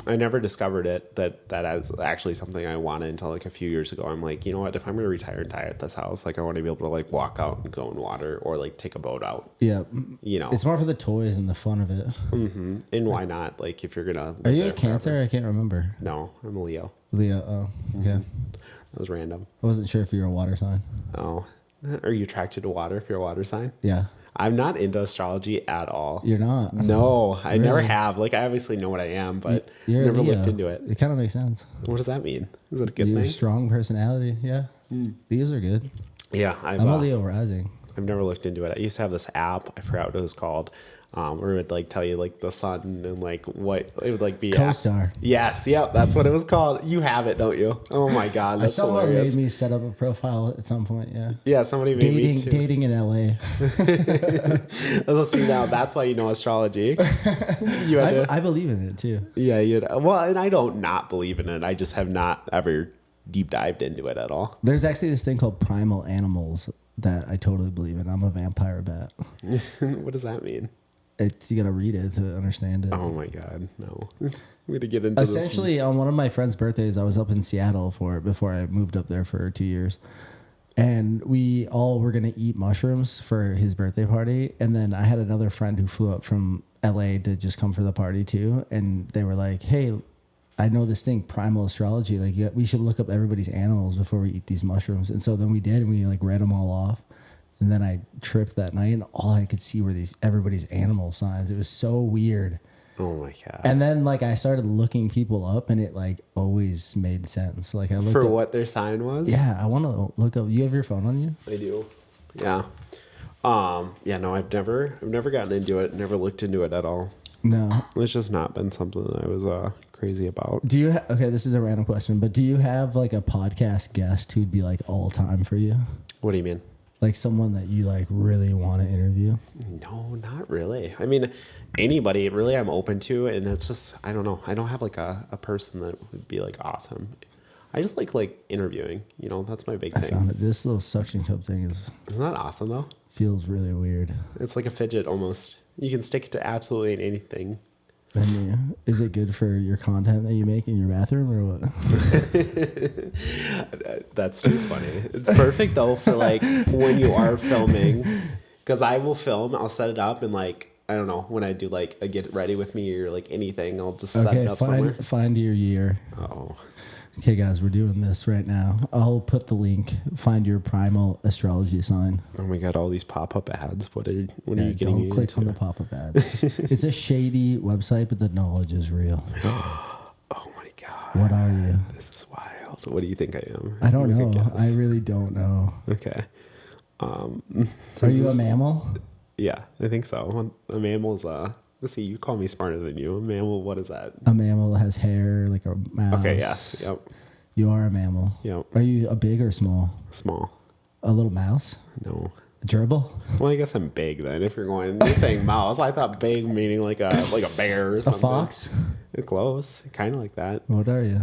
Speaker 3: I never discovered it that is actually something I wanted until like a few years ago. I'm like, you know what? If I'm going to retire and die at this house, like I want to be able to like walk out and go in water or like take a boat out.
Speaker 2: Yeah.
Speaker 3: You know,
Speaker 2: It's more for the toys and the fun of it.
Speaker 3: and why not? Like if you're gonna,
Speaker 2: Are you a Cancer? I can't remember.
Speaker 3: No, I'm a Leo.
Speaker 2: Leo. Oh, okay.
Speaker 3: That was random.
Speaker 2: I wasn't sure if you were a water sign.
Speaker 3: Oh, are you attracted to water if you're a water sign?
Speaker 2: Yeah.
Speaker 3: I'm not into astrology at all.
Speaker 2: You're not?
Speaker 3: No, I never
Speaker 2: Really?
Speaker 3: have. Like, I obviously know what I am, but
Speaker 2: You're a
Speaker 3: never
Speaker 2: Leo.
Speaker 3: looked into it.
Speaker 2: It kind of makes sense.
Speaker 3: What does that mean? Is it a good
Speaker 2: You're a
Speaker 3: thing?
Speaker 2: strong personality. Yeah. Leos are good.
Speaker 3: Yeah,
Speaker 2: I'm a Leo rising.
Speaker 3: I've never looked into it. I used to have this app. I forgot what it was called. Where it would like tell you like the sun and like what it would like be.
Speaker 2: Co-star.
Speaker 3: Yes, yep, that's what it was called. You have it, don't you? Oh my god, that's
Speaker 2: Someone
Speaker 3: hilarious.
Speaker 2: made me set up a profile at some point. Yeah.
Speaker 3: Yeah, somebody made me too.
Speaker 2: Dating in LA.
Speaker 3: Let's see now. That's why you know astrology. You had to,
Speaker 2: I believe in it too.
Speaker 3: yeah, well, and I don't not believe in it. I just have not ever deep dived into it at all.
Speaker 2: There's actually this thing called primal animals that I totally believe in. I'm a vampire bat.
Speaker 3: What does that mean?
Speaker 2: You got to read it to understand it.
Speaker 3: Oh my god, no. We're gonna get into this.
Speaker 2: Essentially, on one of my friend's birthdays, I was up in Seattle for it before I moved up there for 2 years. And we all were going to eat mushrooms for his birthday party. And then I had another friend who flew up from LA to just come for the party too. And they were like, hey, I know this thing, primal astrology. Like, we should look up everybody's animals before we eat these mushrooms. And so then we did, and we like read them all off. And then I tripped that night, and all I could see were everybody's animal signs. It was so weird.
Speaker 3: Oh my god.
Speaker 2: And then like I started looking people up, and it like always made sense. Like I looked
Speaker 3: For
Speaker 2: up,
Speaker 3: what their sign was?
Speaker 2: Yeah, I want to look up. You have your phone on you?
Speaker 3: I do. Yeah. Yeah, no, I've never gotten into it, never looked into it at all.
Speaker 2: No.
Speaker 3: It's just not been something that I was crazy about.
Speaker 2: Do you okay, this is a random question, but do you have like a podcast guest who'd be like all time for you?
Speaker 3: What do you mean?
Speaker 2: Like someone that you like really want to interview?
Speaker 3: No, not really. I mean, anybody really I'm open to, and it's just, I don't know. I don't have like a person that would be like awesome. I just like interviewing, you know, that's my big
Speaker 2: I
Speaker 3: thing.
Speaker 2: found it. This little suction cup thing
Speaker 3: Isn't that awesome though?
Speaker 2: feels really weird.
Speaker 3: It's like a fidget almost. You can stick it to absolutely anything.
Speaker 2: I mean, is it good for your content that you make in your bathroom or what?
Speaker 3: That's too funny. It's perfect though for like when you are filming, because I will film, I'll set it up, and like I don't know, when I do like a get ready with me or like anything, I'll just set it up somewhere.
Speaker 2: Find your year.
Speaker 3: Oh,
Speaker 2: Okay, guys, we're doing this right now. I'll put the link. Find your primal astrology sign.
Speaker 3: oh my god! All these pop-up ads. What are you
Speaker 2: Yeah,
Speaker 3: getting
Speaker 2: don't click
Speaker 3: into?
Speaker 2: on the pop-up ads. It's a shady website, but the knowledge is real.
Speaker 3: Oh my god!
Speaker 2: What are you?
Speaker 3: This is wild. What do you think I am?
Speaker 2: I don't
Speaker 3: You can
Speaker 2: know.
Speaker 3: guess.
Speaker 2: I really don't know.
Speaker 3: Okay.
Speaker 2: Are you a mammal?
Speaker 3: Yeah, I think so. A mammal's let's see, you call me smarter than you. A mammal, what is that?
Speaker 2: A mammal has hair like a mouse.
Speaker 3: Okay, yes. Yep.
Speaker 2: You are a mammal.
Speaker 3: Yep.
Speaker 2: Are you a big or small?
Speaker 3: Small.
Speaker 2: A little mouse?
Speaker 3: No.
Speaker 2: A gerbil?
Speaker 3: Well, I guess I'm big then. If you're saying mouse, I thought big meaning like a bear or
Speaker 2: A
Speaker 3: something.
Speaker 2: fox?
Speaker 3: Close, kind of like that.
Speaker 2: What are you?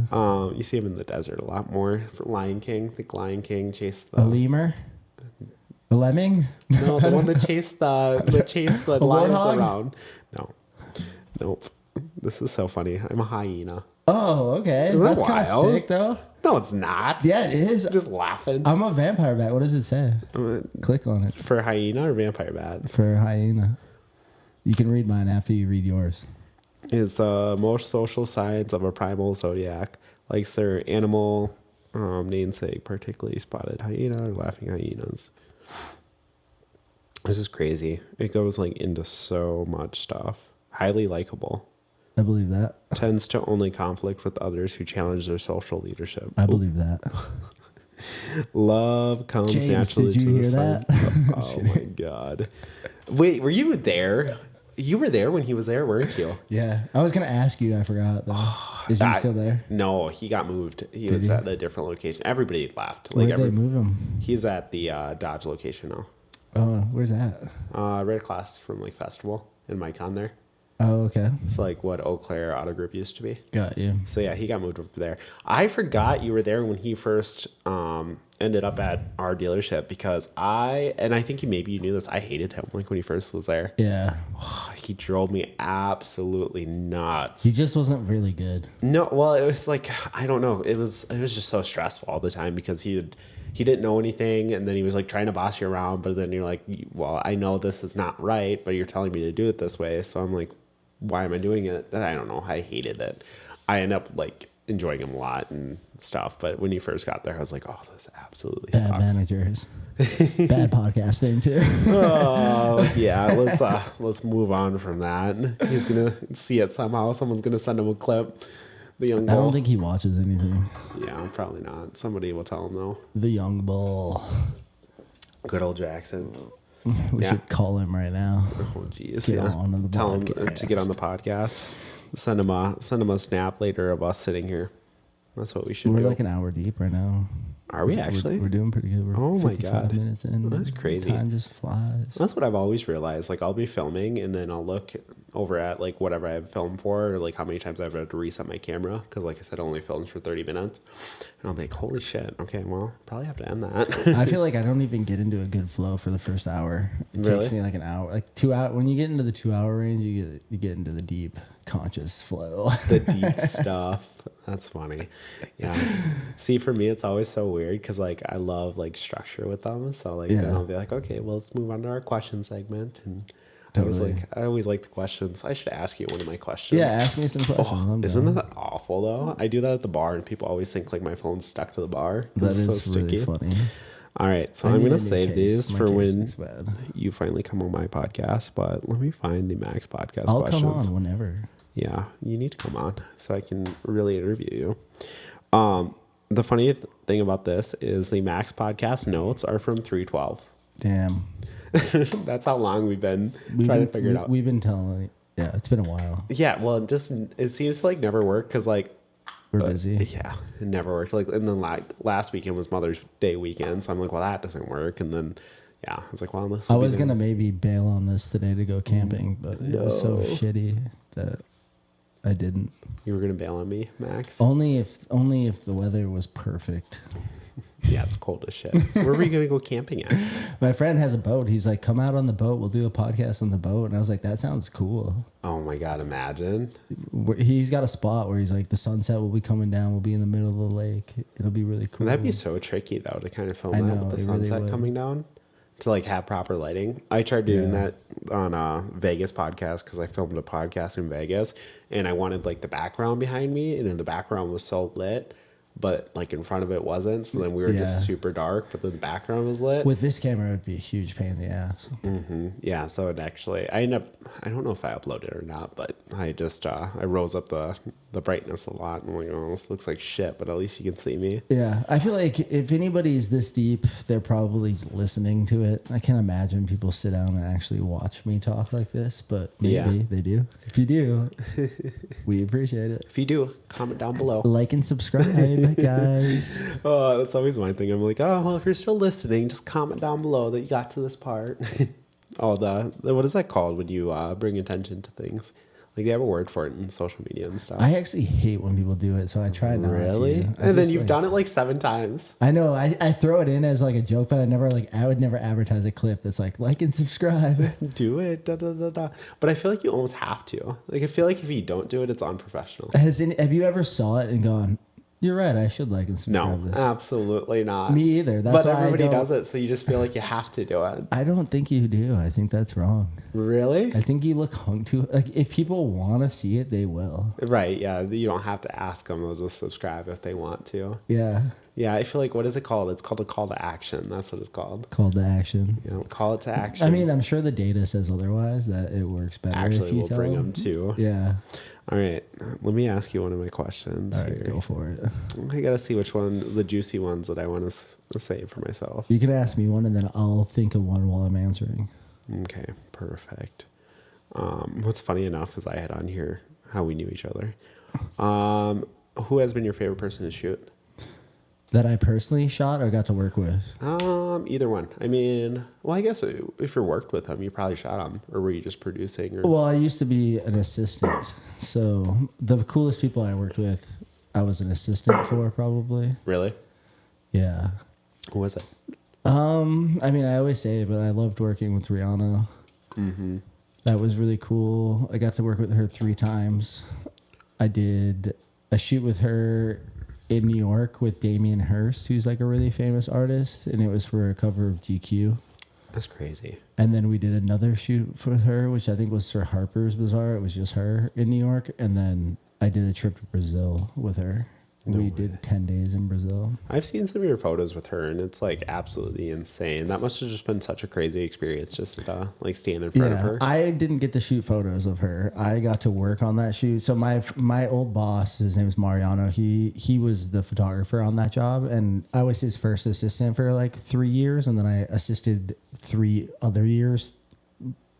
Speaker 3: You see them in the desert a lot more. For Lion King, the Lion King chased
Speaker 2: A
Speaker 3: the
Speaker 2: lemur? A lemming?
Speaker 3: no, the one that chased the lions
Speaker 2: warthog?
Speaker 3: around. No, nope. This is so funny. I'm a hyena.
Speaker 2: Oh, okay.
Speaker 3: Isn't that
Speaker 2: That's kind of
Speaker 3: wild?
Speaker 2: sick, though.
Speaker 3: No, it's not.
Speaker 2: Yeah, it is.
Speaker 3: Just laughing.
Speaker 2: I'm a vampire bat. What does it say? Click on it
Speaker 3: For hyena or vampire bat?
Speaker 2: for hyena. You can read mine after you read yours.
Speaker 3: Is the most social signs of a primal zodiac, like their animal namesake, particularly spotted hyena or laughing hyenas. This is crazy. It goes like into so much stuff. Highly likable.
Speaker 2: I believe that.
Speaker 3: Tends to only conflict with others who challenge their social leadership.
Speaker 2: I believe that.
Speaker 3: Love comes
Speaker 2: James,
Speaker 3: naturally
Speaker 2: did you
Speaker 3: to the
Speaker 2: hear
Speaker 3: sign.
Speaker 2: that?
Speaker 3: Oh my god. Wait, were you there? You were there when he was there, weren't you?
Speaker 2: Yeah. I was going to ask you. I forgot, though. Is he still there?
Speaker 3: No, he got moved. He was
Speaker 2: he?
Speaker 3: at a different location. Everybody left.
Speaker 2: Where'd they move him?
Speaker 3: He's at the Dodge location now.
Speaker 2: Oh, where's that?
Speaker 3: Right across from like Festival and Micon there.
Speaker 2: Oh, okay.
Speaker 3: It's like what Eau Claire Auto Group used to be.
Speaker 2: Got you.
Speaker 3: So yeah, he got moved over there. I forgot you were there when he first ended up at our dealership because I think maybe you knew this, I hated him like when he first was there.
Speaker 2: Yeah.
Speaker 3: He drove me absolutely nuts.
Speaker 2: He just wasn't really good.
Speaker 3: No, well, it was like, I don't know. It was just so stressful all the time because he didn't know anything, and then he was like trying to boss you around, but then you're like, well, I know this is not right, but you're telling me to do it this way. So I'm like, why am I doing it? I don't know. I hated it. I ended up like enjoying him a lot and stuff, but when you first got there, I was like, oh, this absolutely
Speaker 2: Bad
Speaker 3: sucks.
Speaker 2: managers. Bad podcasting too.
Speaker 3: Oh yeah, let's move on from that. He's gonna see it somehow. Someone's gonna send him a clip. The young bull.
Speaker 2: I don't think he watches anything.
Speaker 3: Yeah, probably not. Somebody will tell him though.
Speaker 2: The young bull.
Speaker 3: Good old Jackson.
Speaker 2: We should call him right now.
Speaker 3: Oh geez,
Speaker 2: Get on the
Speaker 3: tell him
Speaker 2: podcast.
Speaker 3: to get on the podcast. Send him a snap later of us sitting here. That's what we should
Speaker 2: We're
Speaker 3: do.
Speaker 2: like an hour deep right now.
Speaker 3: Are we actually?
Speaker 2: We're doing pretty good. We're
Speaker 3: Oh my
Speaker 2: 55
Speaker 3: God.
Speaker 2: minutes in.
Speaker 3: That's crazy.
Speaker 2: Time just flies.
Speaker 3: That's what I've always realized. Like I'll be filming and then I'll look over at like whatever I have filmed for, or like how many times I've had to reset my camera because, like I said, I only filmed for 30 minutes, and I'll be like, holy shit. Okay, well, probably have to end that.
Speaker 2: I feel like I don't even get into a good flow for the first hour. It
Speaker 3: Really?
Speaker 2: takes me like an hour, like 2 hours. When you get into the 2 hour range, you get into the deep conscious flow.
Speaker 3: The deep stuff. That's funny. Yeah. See, for me, it's always so weird because like I love like structure with them. So like then I'll be like, okay, well, let's move on to our question segment. And
Speaker 2: Totally.
Speaker 3: I always like the questions. I should ask you one of my questions.
Speaker 2: Yeah, ask me some questions. I'm
Speaker 3: Isn't
Speaker 2: down.
Speaker 3: that awful though? I do that at the bar and people always think like my phone's stuck to the bar.
Speaker 2: That
Speaker 3: It's
Speaker 2: is really funny.
Speaker 3: All right, so
Speaker 2: I
Speaker 3: I'm
Speaker 2: need
Speaker 3: gonna
Speaker 2: a new
Speaker 3: save
Speaker 2: case.
Speaker 3: these
Speaker 2: My
Speaker 3: for
Speaker 2: case
Speaker 3: when
Speaker 2: looks bad.
Speaker 3: you finally come on my podcast. But let me find the Max podcast
Speaker 2: I'll
Speaker 3: questions.
Speaker 2: come on whenever.
Speaker 3: Yeah, you need to come on so I can really interview you. The funny thing about this is the Max podcast notes are from 312.
Speaker 2: Damn.
Speaker 3: That's how long we've been trying to figure it out.
Speaker 2: We've been telling. Yeah, it's been a while.
Speaker 3: Yeah, well, it seems to like never work because like
Speaker 2: We're busy.
Speaker 3: yeah, it never worked. Like, and then like last weekend was Mother's Day weekend, so I'm like, well, that doesn't work. And then yeah, I was like, well, this.
Speaker 2: I was gonna maybe bail on this today to go camping, but it was so
Speaker 3: No.
Speaker 2: shitty that I didn't.
Speaker 3: You were gonna bail on me, Max.
Speaker 2: Only if the weather was perfect.
Speaker 3: Yeah, it's cold as shit. Where were you gonna go camping at?
Speaker 2: My friend has a boat. He's like, come out on the boat. We'll do a podcast on the boat. And I was like, that sounds cool.
Speaker 3: Oh my god, imagine.
Speaker 2: He's got a spot where he's like, the sunset will be coming down. We'll be in the middle of the lake. It'll be really cool.
Speaker 3: That'd be so tricky though to kind of film
Speaker 2: I
Speaker 3: that
Speaker 2: know,
Speaker 3: with the
Speaker 2: it really
Speaker 3: sunset
Speaker 2: would.
Speaker 3: coming down. To like have proper lighting. I tried doing that on a Vegas podcast because I filmed a podcast in Vegas and I wanted like the background behind me, and then the background was so lit, but like in front of it wasn't. So then we were just super dark, but then the background was lit.
Speaker 2: With this camera, it would be a huge pain in the ass.
Speaker 3: Yeah, so it actually, I don't know if I uploaded it or not, but I just, I rose up the brightness a lot. And I'm like, oh, this looks like shit, but at least you can see me.
Speaker 2: Yeah, I feel like if anybody's this deep, they're probably listening to it. I can't imagine people sit down and actually watch me talk like this, but maybe they do. If you do, we appreciate it.
Speaker 3: If you do, comment down below.
Speaker 2: Like and subscribe, guys.
Speaker 3: Oh, that's always my thing. I'm like, oh, well, if you're still listening, just comment down below that you got to this part. Oh, the what is that called when you bring attention to things? Like they have a word for it in social media and stuff.
Speaker 2: I actually hate when people do it, so I try not to.
Speaker 3: Really? And then you've done it like 7 times.
Speaker 2: I know. I throw it in as like a joke, but I would never advertise a clip that's like and subscribe.
Speaker 3: Do it. Da, da, da, da. But I feel like you almost have to. Like I feel like if you don't do it, it's unprofessional.
Speaker 2: Have you ever saw it and gone, you're right, I should like and subscribe
Speaker 3: No,
Speaker 2: this?
Speaker 3: absolutely not.
Speaker 2: Me either. That's
Speaker 3: But
Speaker 2: why
Speaker 3: everybody
Speaker 2: I don't,
Speaker 3: does it, so you just feel like you have to do it.
Speaker 2: I don't think you do. I think that's wrong.
Speaker 3: Really?
Speaker 2: I think you look hung to like if people want to see it, they will.
Speaker 3: Right, yeah. You don't have to ask them. They'll just subscribe if they want to.
Speaker 2: Yeah.
Speaker 3: Yeah, I feel like, what is it called? It's called a call to action. That's what it's called.
Speaker 2: Call to action.
Speaker 3: You know, call it to action.
Speaker 2: I mean, I'm sure the data says otherwise, that it works better.
Speaker 3: Actually,
Speaker 2: if you
Speaker 3: we'll
Speaker 2: tell
Speaker 3: bring
Speaker 2: them.
Speaker 3: them too.
Speaker 2: Yeah.
Speaker 3: All right, let me ask you one of my questions
Speaker 2: All right,
Speaker 3: here.
Speaker 2: go for it.
Speaker 3: I gotta see which one, the juicy ones that I want to save for myself.
Speaker 2: You can ask me one, and then I'll think of one while I'm answering.
Speaker 3: Okay, perfect. What's funny enough is I had on here how we knew each other. Who has been your favorite person to shoot?
Speaker 2: That I personally shot or got to work with?
Speaker 3: Either one. I mean, well, I guess if you worked with him, you probably shot him, or were you just producing? Or
Speaker 2: Well, I used to be an assistant. So the coolest people I worked with, I was an assistant for probably.
Speaker 3: really?
Speaker 2: Yeah.
Speaker 3: Who was it?
Speaker 2: I mean, I always say it, but I loved working with Rihanna. Mm-hmm. That was really cool. I got to work with her 3 times. I did a shoot with her in New York with Damien Hirst, who's like a really famous artist, and it was for a cover of GQ.
Speaker 3: That's crazy.
Speaker 2: And then we did another shoot for her, which I think was Sir Harper's Bazaar. It was just her in New York. And then I did a trip to Brazil with her. We did 10 days in Brazil.
Speaker 3: I've seen some of your photos with her, and it's like absolutely insane. That must have just been such a crazy experience, just like stand in front of her.
Speaker 2: I didn't get to shoot photos of her. I got to work on that shoot. So my old boss, his name is Mariano. He was the photographer on that job, and I was his first assistant for like 3 years, and then I assisted 3 other years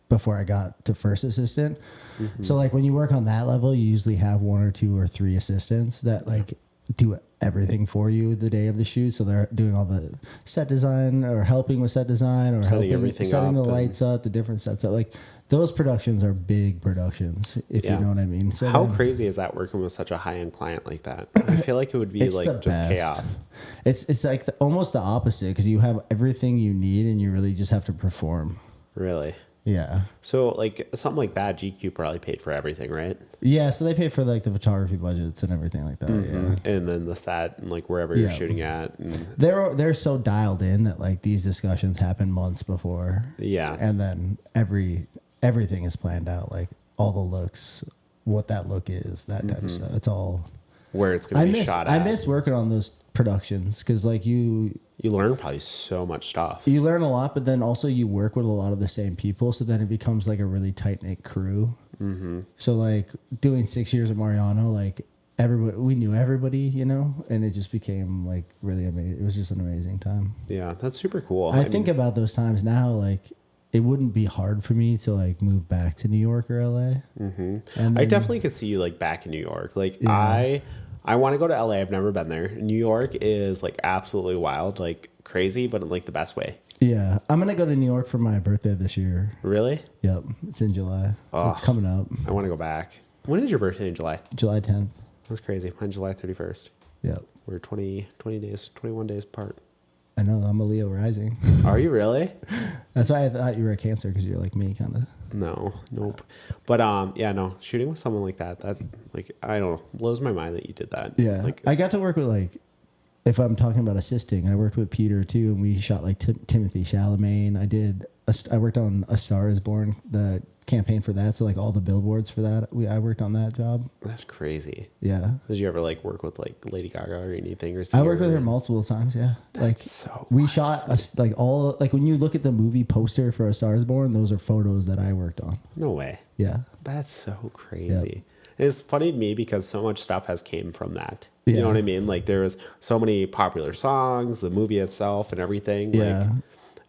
Speaker 2: before I got to first assistant. Mm-hmm. So like when you work on that level, you usually have 1 or 2 or 3 assistants that like do everything for you the day of the shoot. So they're doing all the set design or helping with set design or
Speaker 3: setting
Speaker 2: the lights up, the different sets up. Like those productions are big productions, if you know what I mean. So
Speaker 3: how crazy is that working with such a high-end client like that? I feel like it would be like just
Speaker 2: best.
Speaker 3: Chaos.
Speaker 2: It's like almost the opposite, because you have everything you need and you really just have to perform.
Speaker 3: Really?
Speaker 2: Yeah.
Speaker 3: So like something like that, GQ probably paid for everything, right?
Speaker 2: Yeah, so they pay for like the photography budgets and everything like that.
Speaker 3: Mm-hmm.
Speaker 2: Yeah.
Speaker 3: And then the set and like wherever you're shooting at. And
Speaker 2: they're so dialed in that like these discussions happen months before.
Speaker 3: Yeah.
Speaker 2: And then everything is planned out, like all the looks, what that look is, that type of stuff. It's all
Speaker 3: where it's going to be shot at.
Speaker 2: I miss working on those productions, because like you
Speaker 3: learn probably so much stuff.
Speaker 2: You learn a lot, but then also you work with a lot of the same people, so then it becomes like a really tight knit crew. Mm-hmm. So like doing 6 years of Mariano, like we knew everybody, you know, and it just became like really amazing. It was just an amazing time.
Speaker 3: Yeah, that's super cool.
Speaker 2: I think about those times now, like it wouldn't be hard for me to like move back to New York or LA. Mm-hmm. And
Speaker 3: I definitely could see you like back in New York. Like I want to go to LA. I've never been there. New York is like absolutely wild, like crazy, but in like the best way.
Speaker 2: Yeah. I'm going to go to New York for my birthday this year.
Speaker 3: Really?
Speaker 2: Yep. It's in July. So it's coming up.
Speaker 3: I want to go back. When is your birthday in July?
Speaker 2: July 10th.
Speaker 3: That's crazy. Mine's July 31st.
Speaker 2: Yep.
Speaker 3: We're 21 days apart.
Speaker 2: I know. I'm a Leo rising.
Speaker 3: Are you really?
Speaker 2: That's why I thought you were a Cancer, because you're like me, kind of.
Speaker 3: No, nope. But yeah, no, shooting with someone like that like, I don't know, blows my mind that you did that.
Speaker 2: Yeah.
Speaker 3: Like,
Speaker 2: I got to work with like, if I'm talking about assisting, I worked with Peter too, and we shot like Timothy Chalamet. I worked on A Star Is Born, the campaign for that. So like all the billboards for that, I worked on that job.
Speaker 3: that's crazy.
Speaker 2: Yeah.
Speaker 3: Did you ever like work with like Lady Gaga or anything? Or
Speaker 2: I worked with her multiple times. Yeah.
Speaker 3: That's so
Speaker 2: we
Speaker 3: wild.
Speaker 2: shot like all, like when you look at the movie poster for A Star Is Born, those are photos that I worked on.
Speaker 3: No way.
Speaker 2: Yeah.
Speaker 3: That's so crazy. Yep. It's funny to me because so much stuff has came from that. You
Speaker 2: Yeah.
Speaker 3: know what I mean? Like there was so many popular songs, the movie itself and everything.
Speaker 2: Yeah.
Speaker 3: Like,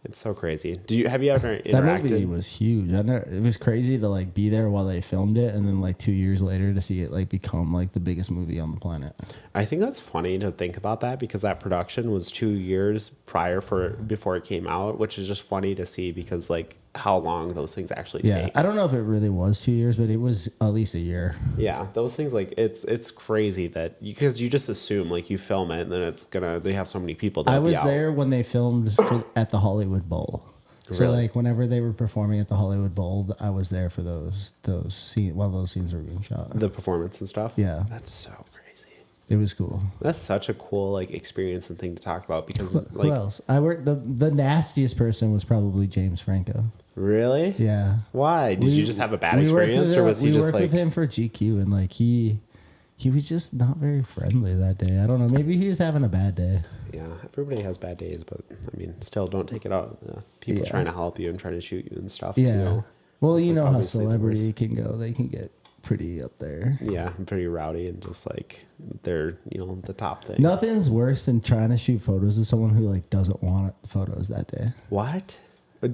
Speaker 3: it's so crazy. Have you ever interacted?
Speaker 2: That movie was huge. It was crazy to like be there while they filmed it, and then like 2 years later to see it like become like the biggest movie on the planet.
Speaker 3: I think that's funny to think about that, because that production was 2 years before it came out, which is just funny to see, because like how long those things actually take.
Speaker 2: I don't know if it really was 2 years, but it was at least a year.
Speaker 3: Yeah, those things, like it's crazy that because you just assume like you film it and then they have so many people.
Speaker 2: I was there when they filmed at the Hollywood Bowl. So
Speaker 3: Really?
Speaker 2: like whenever they were performing at the Hollywood Bowl, I was there for those scenes while those scenes were being shot.
Speaker 3: The performance and stuff.
Speaker 2: Yeah.
Speaker 3: That's so crazy.
Speaker 2: It was cool.
Speaker 3: That's such a cool like experience and thing to talk about, because
Speaker 2: Who
Speaker 3: like
Speaker 2: else? I worked the nastiest person was probably James Franco.
Speaker 3: Really?
Speaker 2: Yeah.
Speaker 3: Why? Did you just have a bad experience, or was he just like?
Speaker 2: We worked with him for GQ, and like he was just not very friendly that day. I don't know. Maybe he was having a bad day.
Speaker 3: Yeah, everybody has bad days, but I mean, still, don't take it out on people trying to help you and trying to shoot you and stuff.
Speaker 2: Yeah.
Speaker 3: Too.
Speaker 2: Well,
Speaker 3: That's
Speaker 2: you
Speaker 3: like
Speaker 2: know how
Speaker 3: obviously the
Speaker 2: celebrity
Speaker 3: worst.
Speaker 2: can go. They can get pretty up there.
Speaker 3: Yeah, pretty rowdy and just like they're the top thing.
Speaker 2: Nothing's worse than trying to shoot photos of someone who like doesn't want photos that day.
Speaker 3: What? Was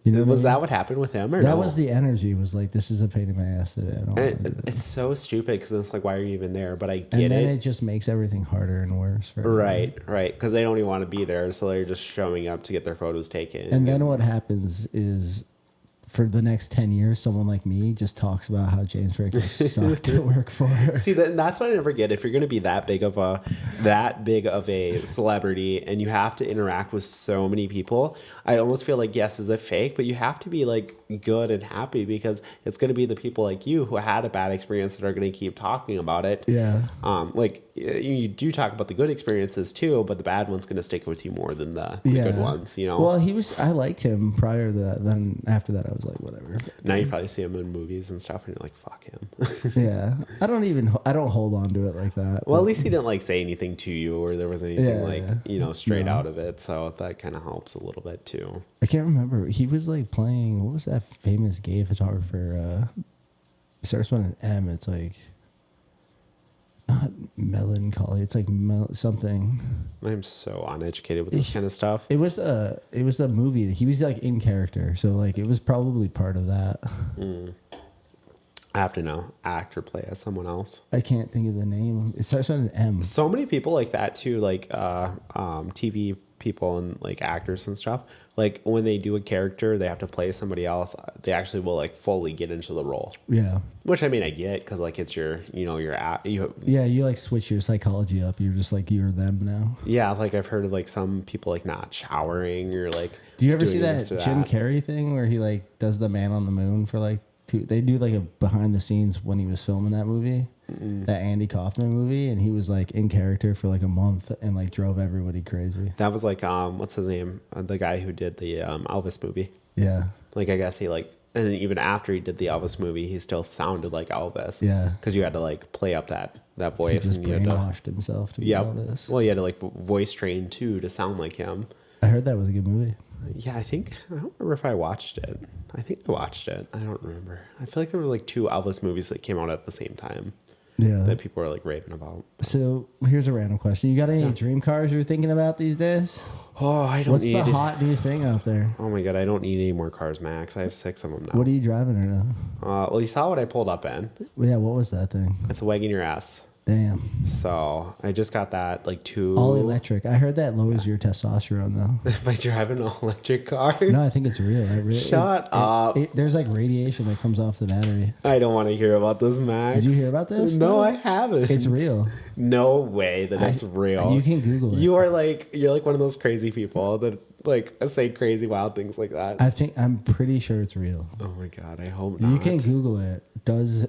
Speaker 2: what
Speaker 3: that what happened with him? Or
Speaker 2: that
Speaker 3: no?
Speaker 2: was the energy. Was like, this is a pain in my ass today. I don't want to do this.
Speaker 3: It's so stupid, because it's like, why are you even there? But I get
Speaker 2: And then
Speaker 3: it.
Speaker 2: it just makes everything harder and worse. For everyone.
Speaker 3: Right. Because they don't even want to be there, so they're just showing up to get their photos taken.
Speaker 2: And then what happens is for the next 10 years, someone like me just talks about how James Franco sucked to work for.
Speaker 3: See, that's what I never get. If you're going to be that big of a celebrity and you have to interact with so many people, I almost feel like, yes, is it fake? But you have to be like good and happy, because it's going to be the people like you who had a bad experience that are going to keep talking about it.
Speaker 2: Yeah.
Speaker 3: Like you do talk about the good experiences too, but the bad one's going to stick with you more than the good ones, you know?
Speaker 2: Well, I liked him prior to that. Then after that, I was like, whatever.
Speaker 3: Now you probably see him in movies and stuff and you're like, fuck him.
Speaker 2: Yeah. I don't hold on to it like that.
Speaker 3: Well, at least he didn't like say anything to you, or there was anything straight out of it. So that kind of helps a little bit too.
Speaker 2: I can't remember. He was like playing, what was that famous gay photographer? It starts with an M. It's like, not melancholy. It's like something. I'm
Speaker 3: so uneducated with this kind of stuff.
Speaker 2: It was a movie that he was like in character. So like it was probably part of that.
Speaker 3: I have to know, act or play as someone else.
Speaker 2: I can't think of the name. It starts with an M.
Speaker 3: So many people like that too, like TV people and like actors and stuff. Like when they do a character, they have to play somebody else. They actually will like fully get into the role.
Speaker 2: Yeah.
Speaker 3: Which I mean, I get, because like it's your you
Speaker 2: like switch your psychology up. You're just like, you're them now.
Speaker 3: Yeah, like I've heard of like some people like not showering or like.
Speaker 2: Do you ever see that Jim Carrey thing where he like does the Man on the Moon for like they do like a behind the scenes when he was filming that movie, that Andy Kaufman movie, and he was like in character for like a month and like drove everybody crazy.
Speaker 3: That was like what's his name? The guy who did the Elvis movie.
Speaker 2: Yeah.
Speaker 3: Like I guess he like, and then even after he did the Elvis movie, he still sounded like Elvis.
Speaker 2: Yeah.
Speaker 3: Because you had to like play up that voice.
Speaker 2: He just
Speaker 3: and you had
Speaker 2: brainwashed himself to be Elvis.
Speaker 3: Well, you had to like voice train too to sound like him.
Speaker 2: I heard that was a good movie.
Speaker 3: Yeah, I don't remember if I watched it. I think I watched it. I don't remember. I feel like there was like 2 Elvis movies that came out at the same time.
Speaker 2: Yeah.
Speaker 3: That people were like raving about.
Speaker 2: So here's a random question. You got any dream cars you're thinking about these days?
Speaker 3: Oh, I don't
Speaker 2: What's
Speaker 3: need...
Speaker 2: the hot new thing out there?
Speaker 3: Oh my God, I don't need any more cars, Max. I have 6 of them now.
Speaker 2: What are you driving right now?
Speaker 3: Well, you saw what I pulled up in.
Speaker 2: Yeah, what was that thing?
Speaker 3: It's a Wagoneer S.
Speaker 2: Damn.
Speaker 3: So I just got that like 2.
Speaker 2: All electric. I heard that lowers your testosterone though.
Speaker 3: If I drive an all electric car?
Speaker 2: No, I think it's real.
Speaker 3: Shut up.
Speaker 2: There's like radiation that comes off the battery.
Speaker 3: I don't want to hear about this, Max.
Speaker 2: Did you hear about this?
Speaker 3: No, I haven't.
Speaker 2: It's real.
Speaker 3: No way that it's real.
Speaker 2: You can Google it.
Speaker 3: You're like one of those crazy people that like say crazy wild things like that.
Speaker 2: I'm pretty sure it's real.
Speaker 3: Oh my God, I hope not.
Speaker 2: You can Google it. Does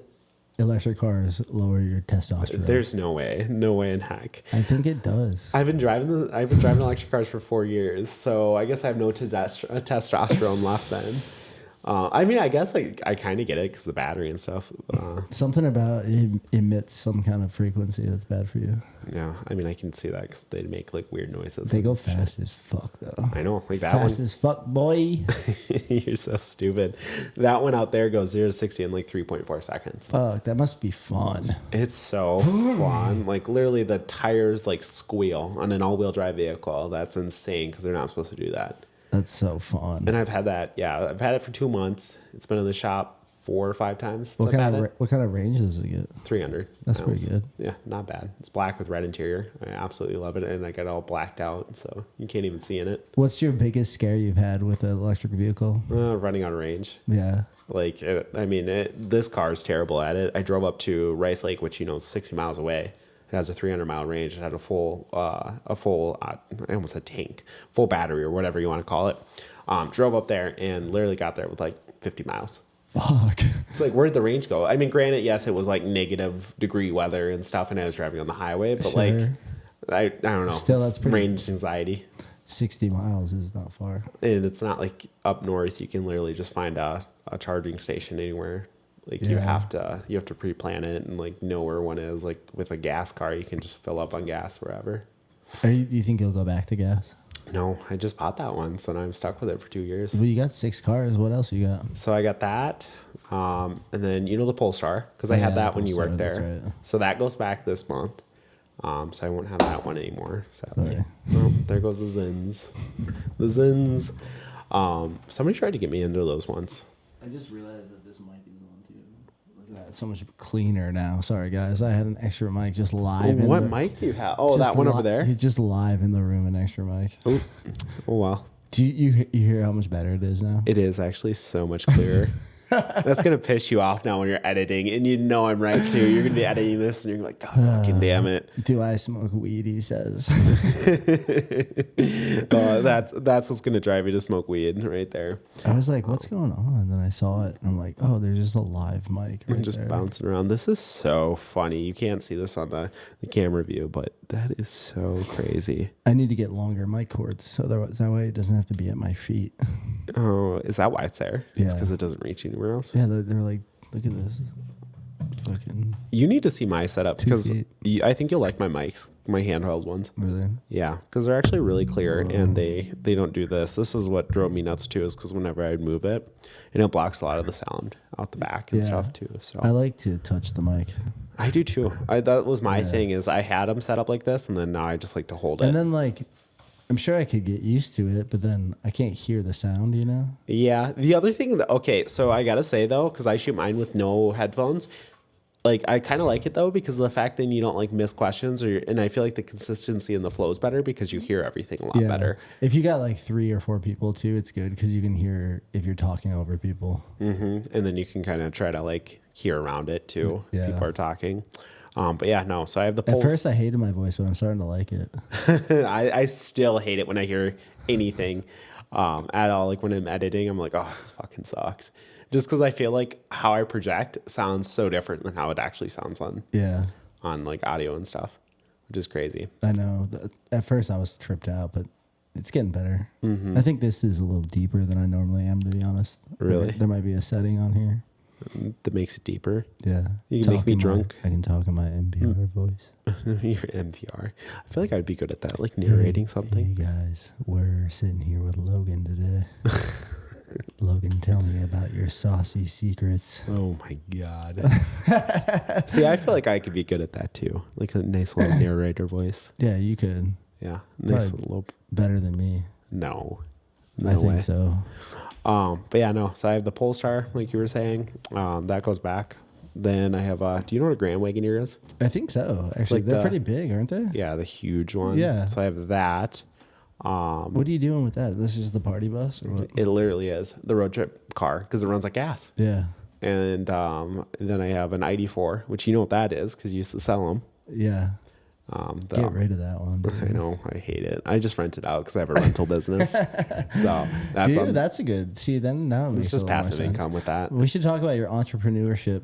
Speaker 2: electric cars lower your testosterone?
Speaker 3: There's no way in heck.
Speaker 2: I think it does.
Speaker 3: I've been driving electric cars for 4 years, so I guess I have no testosterone left then. I mean, I guess like I kind of get it because the battery and stuff.
Speaker 2: Something about it emits some kind of frequency that's bad for you.
Speaker 3: Yeah, I mean, I can see that because they make like weird noises.
Speaker 2: They go fast as fuck though.
Speaker 3: I know, like that
Speaker 2: fast as fuck, boy.
Speaker 3: You're so stupid. That one out there goes 0 to 60 in like 3.4 seconds.
Speaker 2: Fuck, that must be fun.
Speaker 3: It's so fun. Like literally, the tires like squeal on an all-wheel drive vehicle. That's insane because they're not supposed to do that.
Speaker 2: That's so fun.
Speaker 3: And I've had that. Yeah, I've had it for 2 months. It's been in the shop 4 or 5 times.
Speaker 2: What kind of range does it get?
Speaker 3: 300.
Speaker 2: That's pretty good.
Speaker 3: Yeah, not bad. It's black with red interior. I absolutely love it, and I got it all blacked out, so you can't even see in it.
Speaker 2: What's your biggest scare you've had with an electric vehicle?
Speaker 3: Running out of range.
Speaker 2: Yeah.
Speaker 3: Like, this car is terrible at it. I drove up to Rice Lake, which, is 60 miles away. It has a 300-mile range. It had a full, I almost said tank, full battery or whatever you want to call it. Drove up there and literally got there with like 50 miles.
Speaker 2: Fuck.
Speaker 3: It's like, where'd the range go? I mean, granted, yes, it was like -degree weather and stuff, and I was driving on the highway, but like, I don't know.
Speaker 2: Still, that's pretty
Speaker 3: range anxiety.
Speaker 2: 60 miles is not far.
Speaker 3: And it's not like up north, you can literally just find a charging station anywhere. Like you have to pre-plan it and like know where one is. Like with a gas car, you can just fill up on gas wherever.
Speaker 2: Do you think you'll go back to gas?
Speaker 3: No, I just bought that once and I'm stuck with it for 2 years.
Speaker 2: Well, you got 6 cars. What else you got?
Speaker 3: So I got that. And then, the Polestar, because I had that when you worked there. Right. So that goes back this month. So I won't have that one anymore, sadly. Okay. Oh, there goes the Zins. The Zins. Somebody tried to get me into those ones.
Speaker 2: I just realized that this mic is on too. Look at that. It's so much cleaner now. Sorry, guys. I had an extra mic just live.
Speaker 3: What mic do you have? Oh, that one over there?
Speaker 2: Just live in the room, an extra mic.
Speaker 3: Oh, well.
Speaker 2: Do you hear how much better it is now?
Speaker 3: It is actually so much clearer. That's going to piss you off now when you're editing, and you know I'm right too. You're going to be editing this, and you're like, God fucking damn it.
Speaker 2: Do I smoke weed, he says.
Speaker 3: Oh, that's what's going to drive you to smoke weed right there.
Speaker 2: I was like, what's going on? And then I saw it, and I'm like, oh, there's just a live mic right
Speaker 3: Just
Speaker 2: there.
Speaker 3: bouncing around. This is so funny. You can't see this on the camera view, but that is so crazy.
Speaker 2: I need to get longer mic cords, so that way it doesn't have to be at my feet.
Speaker 3: Oh, is that why it's there? It's
Speaker 2: Yeah.
Speaker 3: because it doesn't reach anywhere else?
Speaker 2: Yeah, they're like, look at this. Fucking
Speaker 3: You need to see my setup because
Speaker 2: feet.
Speaker 3: I think you'll like my mics, my handheld ones.
Speaker 2: really.
Speaker 3: Yeah, because they're actually really clear and they don't do this. This is what drove me nuts too, is because whenever I would move it, and it blocks a lot of the sound out the back and
Speaker 2: Yeah.
Speaker 3: stuff too. So
Speaker 2: I like to touch the mic.
Speaker 3: I do too. That was my thing, is I had them set up like this, and then now I just like to hold it.
Speaker 2: And then like, I'm sure I could get used to it, but then I can't hear the sound, you know?
Speaker 3: Yeah. The other thing, okay, so I gotta say though, because I shoot mine with no headphones, like I kind of like it though, because of the fact that you don't like miss questions, and I feel like the consistency and the flow is better because you hear everything a lot better.
Speaker 2: If you got like 3 or 4 people too, it's good because you can hear if you're talking over people.
Speaker 3: And then you can kind of try to like hear around it too.
Speaker 2: Yeah.
Speaker 3: People are talking. But yeah, no. So I have the
Speaker 2: At
Speaker 3: pole.
Speaker 2: first, I hated my voice, but I'm starting to like it.
Speaker 3: I still hate it when I hear anything at all. Like when I'm editing, I'm like, oh, this fucking sucks. Just because I feel like how I project sounds so different than how it actually sounds
Speaker 2: Yeah,
Speaker 3: on like audio and stuff, which is crazy.
Speaker 2: I know. At first, I was tripped out, but it's getting better. I think this is a little deeper than I normally am, to be honest.
Speaker 3: Really?
Speaker 2: There might be a setting on here.
Speaker 3: That makes it deeper.
Speaker 2: Yeah.
Speaker 3: You can make me
Speaker 2: in my-
Speaker 3: drunk.
Speaker 2: I can talk in my NPR voice.
Speaker 3: Your NPR. I feel like I'd be good at that, like narrating something.
Speaker 2: Hey guys, we're sitting here with Logan today. Logan, tell me about your saucy secrets.
Speaker 3: Oh my God. See, I feel like I could be good at that too. Like a nice little narrator voice.
Speaker 2: Yeah, you could.
Speaker 3: Yeah. Nice
Speaker 2: Probably
Speaker 3: little.
Speaker 2: Better than me.
Speaker 3: No.
Speaker 2: I think so.
Speaker 3: But yeah, no. So I have the Polestar, like you were saying. That goes back. Then I have, do you know what a Grand Wagoneer is?
Speaker 2: I think so. Actually,
Speaker 3: like
Speaker 2: they're
Speaker 3: the-
Speaker 2: pretty big, aren't they?
Speaker 3: Yeah, the huge one.
Speaker 2: Yeah.
Speaker 3: So I have that.
Speaker 2: What are you doing with that? This is the party bus or what?
Speaker 3: It literally is the road trip car because it runs like gas.
Speaker 2: Yeah.
Speaker 3: And then I have an ID4, which you know what that is because you used to sell them.
Speaker 2: Yeah. Get rid of that one.
Speaker 3: I know, I hate it. I just rent it out because I have a rental business. So that's
Speaker 2: Dude, that's a good. See, then now it makes
Speaker 3: it's just
Speaker 2: a little more
Speaker 3: passive
Speaker 2: sense.
Speaker 3: income with that.
Speaker 2: We should talk about your entrepreneurship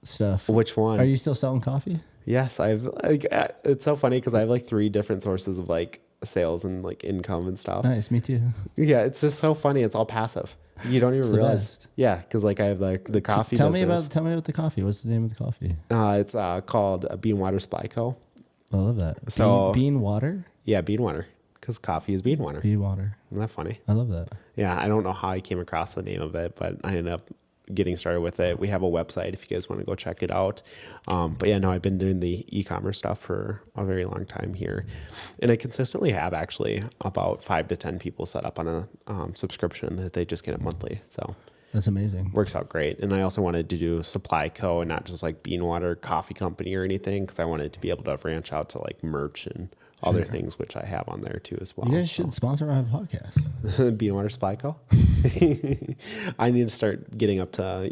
Speaker 2: stuff.
Speaker 3: Which one?
Speaker 2: Are you still selling coffee?
Speaker 3: Yes, I've. Like, it's so funny because I have like 3 different sources of like sales and like income and stuff.
Speaker 2: Nice, me too.
Speaker 3: Yeah, it's just so funny. It's all passive. You don't even
Speaker 2: the
Speaker 3: realize.
Speaker 2: best.
Speaker 3: Yeah, because like I have like the coffee.
Speaker 2: Tell
Speaker 3: business.
Speaker 2: me about the coffee. What's the name of the coffee?
Speaker 3: It's called Bean Water Supply Co.
Speaker 2: I love that.
Speaker 3: So-
Speaker 2: bean water.
Speaker 3: Yeah, bean water. Because coffee is bean water.
Speaker 2: Bean water.
Speaker 3: Isn't that funny?
Speaker 2: I love that.
Speaker 3: Yeah, I don't know how I came across the name of it, but I ended up getting started with it. We have a website if you guys want to go check it out. But yeah, no, I've been doing the e-commerce stuff for a very long time here. And I consistently have actually about 5 to 10 people set up on a subscription that they just get it monthly. So
Speaker 2: That's amazing.
Speaker 3: works out great. And I also wanted to do Supply Co. and not just like Bean Water Coffee Company or anything because I wanted to be able to branch out to like merch and other things, which I have on there too as well.
Speaker 2: You guys should sponsor my podcast.
Speaker 3: Bean Water Supply Co. I need to start getting up to,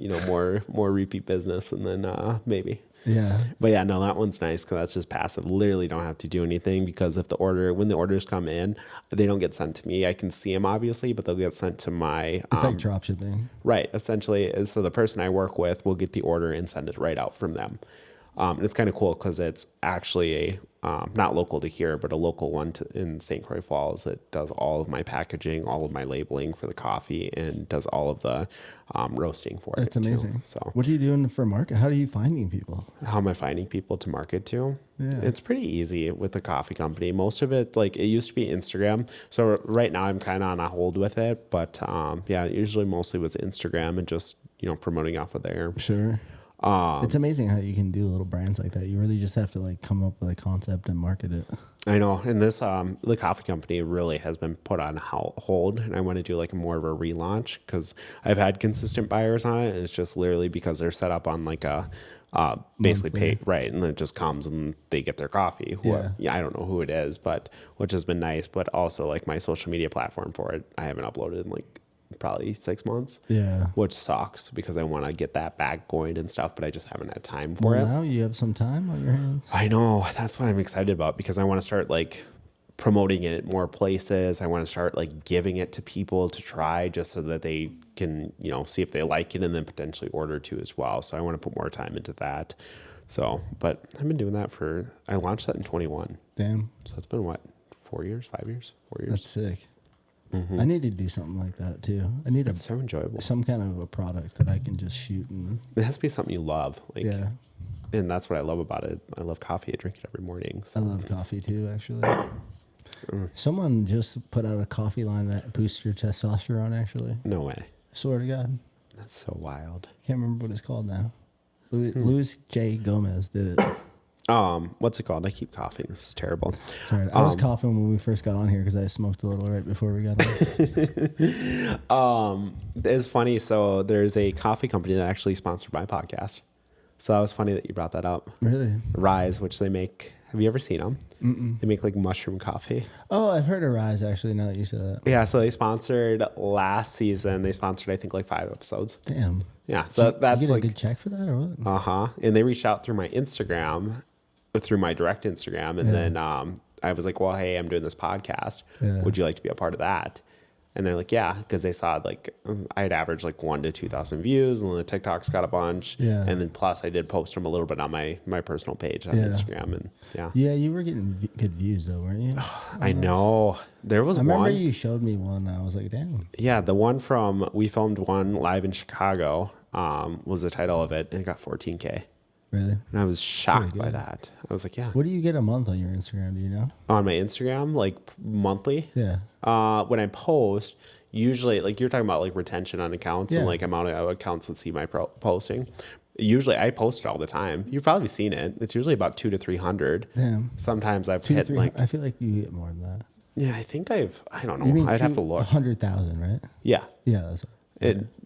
Speaker 3: more repeat business and then maybe.
Speaker 2: Yeah.
Speaker 3: But yeah, no, that one's nice because that's just passive. Literally don't have to do anything because when the orders come in, they don't get sent to me. I can see them obviously, but they'll get sent to my.
Speaker 2: It's like drop shipping.
Speaker 3: Right. Essentially, so the person I work with will get the order and send it right out from them. And it's kind of cool because it's actually not local to here, but a local one in St. Croix Falls that does all of my packaging, all of my labeling for the coffee, and does all of the roasting for it.
Speaker 2: That's amazing.
Speaker 3: Too. So
Speaker 2: what are you doing for market? How are you finding people?
Speaker 3: how am I finding people to market to?
Speaker 2: Yeah.
Speaker 3: It's pretty easy with the coffee company. Most of it, like it used to be Instagram. So right now I'm kind of on a hold with it, but yeah, usually mostly was Instagram and just, promoting off of there.
Speaker 2: Sure. It's amazing how you can do little brands like that. You really just have to like come up with a concept and market it.
Speaker 3: I know. And this, the coffee company really has been put on hold. And I want to do like more of a relaunch because I've had consistent buyers on it. And it's just literally because they're set up on like a basically
Speaker 2: Monthly.
Speaker 3: pay right, and then it just comes and they get their coffee. Yeah, I don't know who it is, but which has been nice. But also like my social media platform for it, I haven't uploaded in like probably 6 months.
Speaker 2: Yeah.
Speaker 3: Which sucks because I want to get that back going and stuff, but I just haven't had time for it.
Speaker 2: Now you have some time on your hands.
Speaker 3: I know, that's what I'm excited about because I want to start like promoting it at more places. I want to start like giving it to people to try just so that they can, see if they like it and then potentially order too as well. So I want to put more time into that. So, but I've been doing that I launched that in 21.
Speaker 2: Damn.
Speaker 3: So it's been what, 4 years, 5 years, 4 years.
Speaker 2: That's sick. I need to do something like that too. I need
Speaker 3: It's so enjoyable.
Speaker 2: some kind of a product that I can just shoot and
Speaker 3: It has to be something you love. Like,
Speaker 2: yeah.
Speaker 3: And that's what I love about it. I love coffee. I drink it every morning. So.
Speaker 2: I love coffee too, actually. Someone just put out a coffee line that boosts your testosterone, actually.
Speaker 3: No way.
Speaker 2: Swear to God.
Speaker 3: That's so wild.
Speaker 2: Can't remember what it's called now. Louis J. Gomez did it.
Speaker 3: What's it called? I keep coughing. This is terrible.
Speaker 2: Sorry, I was coughing when we first got on here because I smoked a little right before we got on.
Speaker 3: It's funny. So there's a coffee company that actually sponsored my podcast. So that was funny that you brought that up.
Speaker 2: Really?
Speaker 3: Rise, which they make. Have you ever seen them? Mm-mm. They make like mushroom coffee.
Speaker 2: Oh, I've heard of Rise actually. Now that you said that.
Speaker 3: Yeah. So they sponsored last season. They sponsored I think like 5 episodes.
Speaker 2: Damn.
Speaker 3: Yeah. So that's
Speaker 2: you get
Speaker 3: like
Speaker 2: a good check for that or what?
Speaker 3: And they reached out through my Instagram, through my direct Instagram, and then I was like, well, hey, I'm doing this podcast.
Speaker 2: Yeah.
Speaker 3: Would you like to be a part of that? And they're like, yeah, because they saw like I had averaged like 1,000 to 2,000 views, and the TikToks got a bunch.
Speaker 2: Yeah.
Speaker 3: And then plus I did post them a little bit on my personal page on Instagram, and yeah.
Speaker 2: Yeah, you were getting good views though, weren't you?
Speaker 3: I know there was
Speaker 2: I remember
Speaker 3: one.
Speaker 2: you showed me one, and I was like, damn.
Speaker 3: Yeah, the one we filmed one live in Chicago. Was the title of it, and it got 14K.
Speaker 2: Really?
Speaker 3: And I was shocked by that. I was like, yeah.
Speaker 2: What do you get a month on your Instagram? Do you know?
Speaker 3: On my Instagram, like monthly.
Speaker 2: Yeah.
Speaker 3: When I post, usually like you're talking about like retention on accounts and like amount of accounts that see my posting. Usually I post it all the time. You've probably seen it. It's usually about 200 to 300.
Speaker 2: Damn.
Speaker 3: Sometimes I've
Speaker 2: 200
Speaker 3: hit
Speaker 2: to
Speaker 3: like.
Speaker 2: I feel like you get more than that.
Speaker 3: Yeah, I think I don't know.
Speaker 2: You mean
Speaker 3: I'd have to look.
Speaker 2: 100,000, right?
Speaker 3: Yeah.
Speaker 2: Yeah, that's.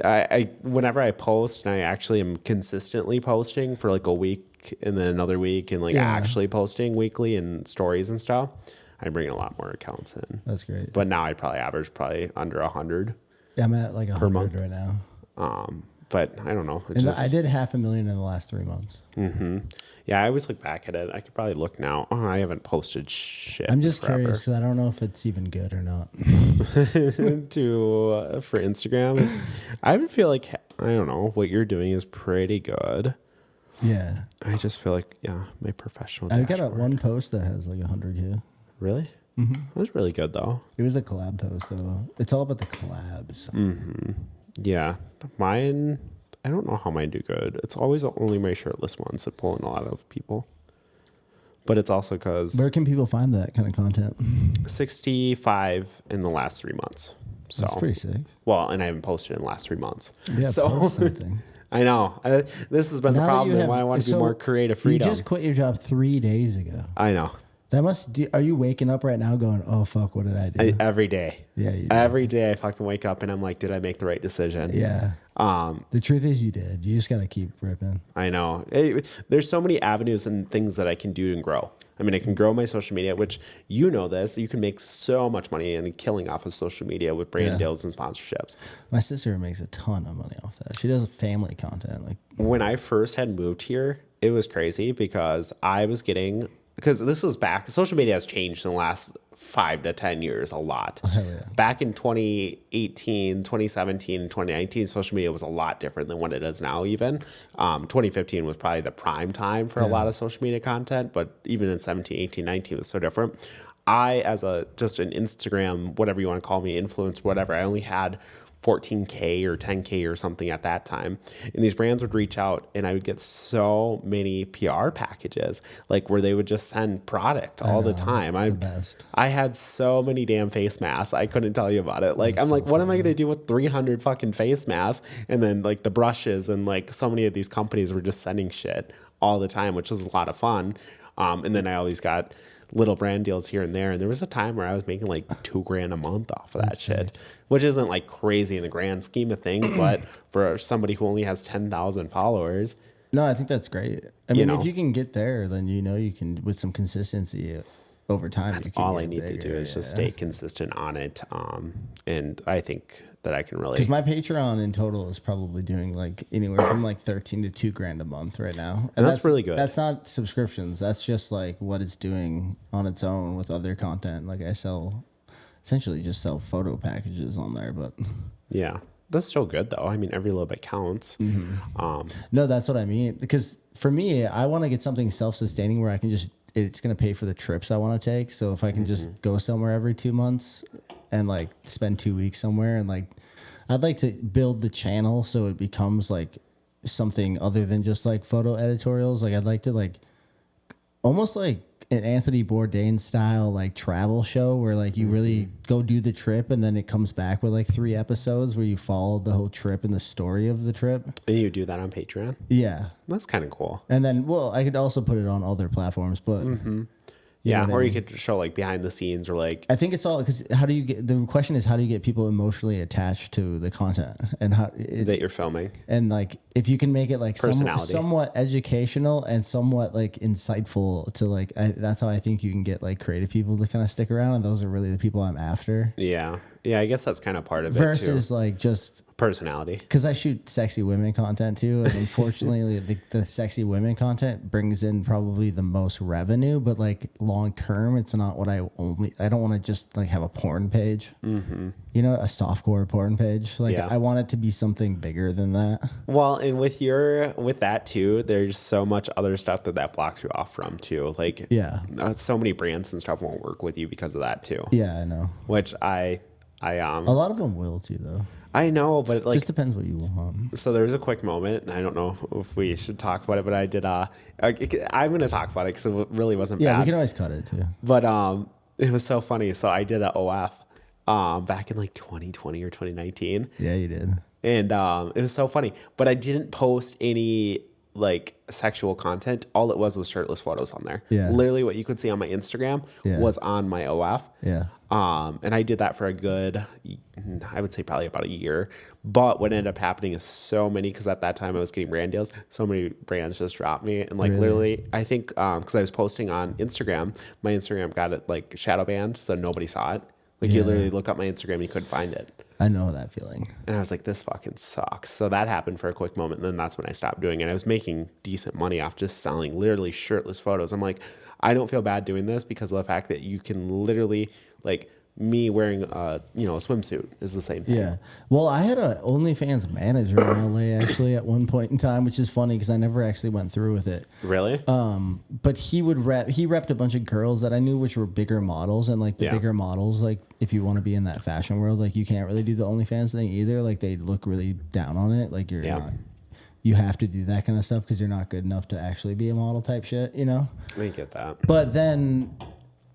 Speaker 3: I whenever I post, and I actually am consistently posting for like a week and then another week, and like actually posting weekly and stories and stuff, I bring a lot more accounts in.
Speaker 2: That's great.
Speaker 3: But now I probably average under 100.
Speaker 2: Yeah, I'm at like 100
Speaker 3: month.
Speaker 2: right now.
Speaker 3: But I don't know.
Speaker 2: And I did 500,000 in the last 3 months.
Speaker 3: Mm-hmm. Yeah, I always look back at it. I could probably look now. Oh, I haven't posted shit.
Speaker 2: I'm just
Speaker 3: forever.
Speaker 2: curious because I don't know if it's even good or not.
Speaker 3: For Instagram, I would feel like I don't know what you're doing is pretty good.
Speaker 2: Yeah,
Speaker 3: I just feel like my professional.
Speaker 2: I got
Speaker 3: dashboard.
Speaker 2: one post that has like 100K.
Speaker 3: Really? Mm-hmm. That's really good though.
Speaker 2: It was a collab post though. It's all about the collabs.
Speaker 3: Mm-hmm. Yeah, mine. I don't know how mine do good. It's always only my shirtless ones that pull in a lot of people. But it's also because
Speaker 2: Where can people find that kind of content?
Speaker 3: 65 in the last 3 months. So
Speaker 2: That's pretty sick.
Speaker 3: Well, and I haven't posted in the last 3 months.
Speaker 2: Yeah,
Speaker 3: so
Speaker 2: post something.
Speaker 3: I know. This has been the
Speaker 2: Now that
Speaker 3: problem
Speaker 2: you
Speaker 3: and why I want to be more creative freedom.
Speaker 2: You just quit your job 3 days ago.
Speaker 3: I know.
Speaker 2: Are you waking up right now going, oh, fuck, what did I do?
Speaker 3: Every day.
Speaker 2: Yeah, you did.
Speaker 3: Every day I fucking wake up and I'm like, did I make the right decision?
Speaker 2: Yeah. The truth is you did. You just got to keep ripping.
Speaker 3: I know. There's so many avenues and things that I can do and grow. I mean, I can grow my social media, which you know this. You can make so much money and killing off of social media with brand deals and sponsorships.
Speaker 2: My sister makes a ton of money off that. She does family content. Like
Speaker 3: when I first had moved here, it was crazy because I was getting... Because this was back, social media has changed in the last 5 to 10 years a lot.
Speaker 2: Hell yeah.
Speaker 3: Back in 2018, 2017, and 2019, social media was a lot different than what it is now even. 2015 was probably the prime time for a lot of social media content, but even in 17, 18, 19 was so different. I, as just an Instagram, whatever you want to call me, influencer, whatever, I only had 14K or 10K or something at that time. And these brands would reach out and I would get so many PR packages, like where they would just send product all the time.
Speaker 2: It's the best.
Speaker 3: I had so many damn face masks. I couldn't tell you about it. Like, I'm like, what am I going to do with 300 fucking face masks? And then like the brushes and like so many of these companies were just sending shit all the time, which was a lot of fun. And then I always got little brand deals here and there. And there was a time where I was making like $2,000 a month off of that shit, which isn't like crazy in the grand scheme of things, but for somebody who only has 10,000 followers,
Speaker 2: No, I think that's great. I mean,
Speaker 3: know?
Speaker 2: if you can get there, then you can with some consistency over time.
Speaker 3: That's
Speaker 2: you can
Speaker 3: all
Speaker 2: get
Speaker 3: I need to
Speaker 2: bigger,
Speaker 3: do is just stay consistent on it. And I think that I can really.
Speaker 2: Because my Patreon in total is probably doing like anywhere from like 13 to $2,000 a month right now,
Speaker 3: And that's really good.
Speaker 2: That's not subscriptions. That's just like what it's doing on its own with other content. Like I essentially just sell photo packages on there, but
Speaker 3: Yeah. That's still good though. I mean, every little bit counts.
Speaker 2: no, that's what I mean. Because for me, I want to get something self-sustaining where I can it's going to pay for the trips I want to take. So if I can just go somewhere every 2 months and like spend 2 weeks somewhere, and like, I'd like to build the channel so it becomes like something other than just like photo editorials. Like I'd like to like almost like an Anthony Bourdain style like travel show where like you really go do the trip and then it comes back with like 3 episodes where you follow the whole trip and the story of the trip.
Speaker 3: And you do that on Patreon?
Speaker 2: Yeah.
Speaker 3: That's kind of cool.
Speaker 2: And then, well, I could also put it on other platforms, but
Speaker 3: Yeah.
Speaker 2: know what
Speaker 3: Or
Speaker 2: I
Speaker 3: you
Speaker 2: mean?
Speaker 3: could show like behind the scenes or like,
Speaker 2: I think it's all because the question is how do you get people emotionally attached to the content and
Speaker 3: that you're filming.
Speaker 2: and like if you can make it like
Speaker 3: Personality.
Speaker 2: somewhat educational and somewhat like insightful to like that's how I think you can get like creative people to kind of stick around, and those are really the people I'm after
Speaker 3: Yeah. Yeah. I guess that's kind of part of it
Speaker 2: versus
Speaker 3: too.
Speaker 2: like just
Speaker 3: Personality.
Speaker 2: because I shoot sexy women content too, and unfortunately the sexy women content brings in probably the most revenue, but like long term it's not what I don't want to just like have a porn page, you know, a softcore porn page. Like
Speaker 3: Yeah.
Speaker 2: I want it to be something bigger than that.
Speaker 3: Well, and with that too, there's so much other stuff that blocks you off from too. Like,
Speaker 2: Yeah.
Speaker 3: so many brands and stuff won't work with you because of that too.
Speaker 2: Yeah, I know.
Speaker 3: Which
Speaker 2: A lot of them will too, though.
Speaker 3: I know, but like,
Speaker 2: Just depends what you want.
Speaker 3: so there was a quick moment, and I don't know if we should talk about it, but I did. I'm going to talk about it because it really wasn't
Speaker 2: Yeah,
Speaker 3: bad.
Speaker 2: we can always cut it too.
Speaker 3: But it was so funny. So I did an OF back in like 2020 or 2019.
Speaker 2: Yeah, you did.
Speaker 3: And it was so funny, but I didn't post any like sexual content. All it was shirtless photos on there.
Speaker 2: Yeah.
Speaker 3: Literally what you could see on my Instagram
Speaker 2: Yeah.
Speaker 3: was on my OF.
Speaker 2: Yeah.
Speaker 3: And I did that for a good, I would say probably about a year. But what ended up happening is so many, because at that time I was getting brand deals, so many brands just dropped me. And like
Speaker 2: Really?
Speaker 3: literally, I think because I was posting on Instagram, my Instagram got it like shadow banned, so nobody saw it. Like you
Speaker 2: Yeah.
Speaker 3: literally look up my Instagram, you couldn't find it.
Speaker 2: I know that feeling.
Speaker 3: And I was like, this fucking sucks. So that happened for a quick moment. And then that's when I stopped doing it. I was making decent money off just selling literally shirtless photos. I'm like, I don't feel bad doing this because of the fact that you can literally, like, me wearing a swimsuit is the same thing.
Speaker 2: Yeah. Well, I had a OnlyFans manager in LA actually at one point in time, which is funny because I never actually went through with it.
Speaker 3: Really?
Speaker 2: But he repped a bunch of girls that I knew which were bigger models, and like the
Speaker 3: Yeah.
Speaker 2: bigger models, like if you want to be in that fashion world, like you can't really do the OnlyFans thing either. Like they look really down on it. Like you have to do that kind of stuff because you're not good enough to actually be a model type shit, you know?
Speaker 3: I get that.
Speaker 2: But then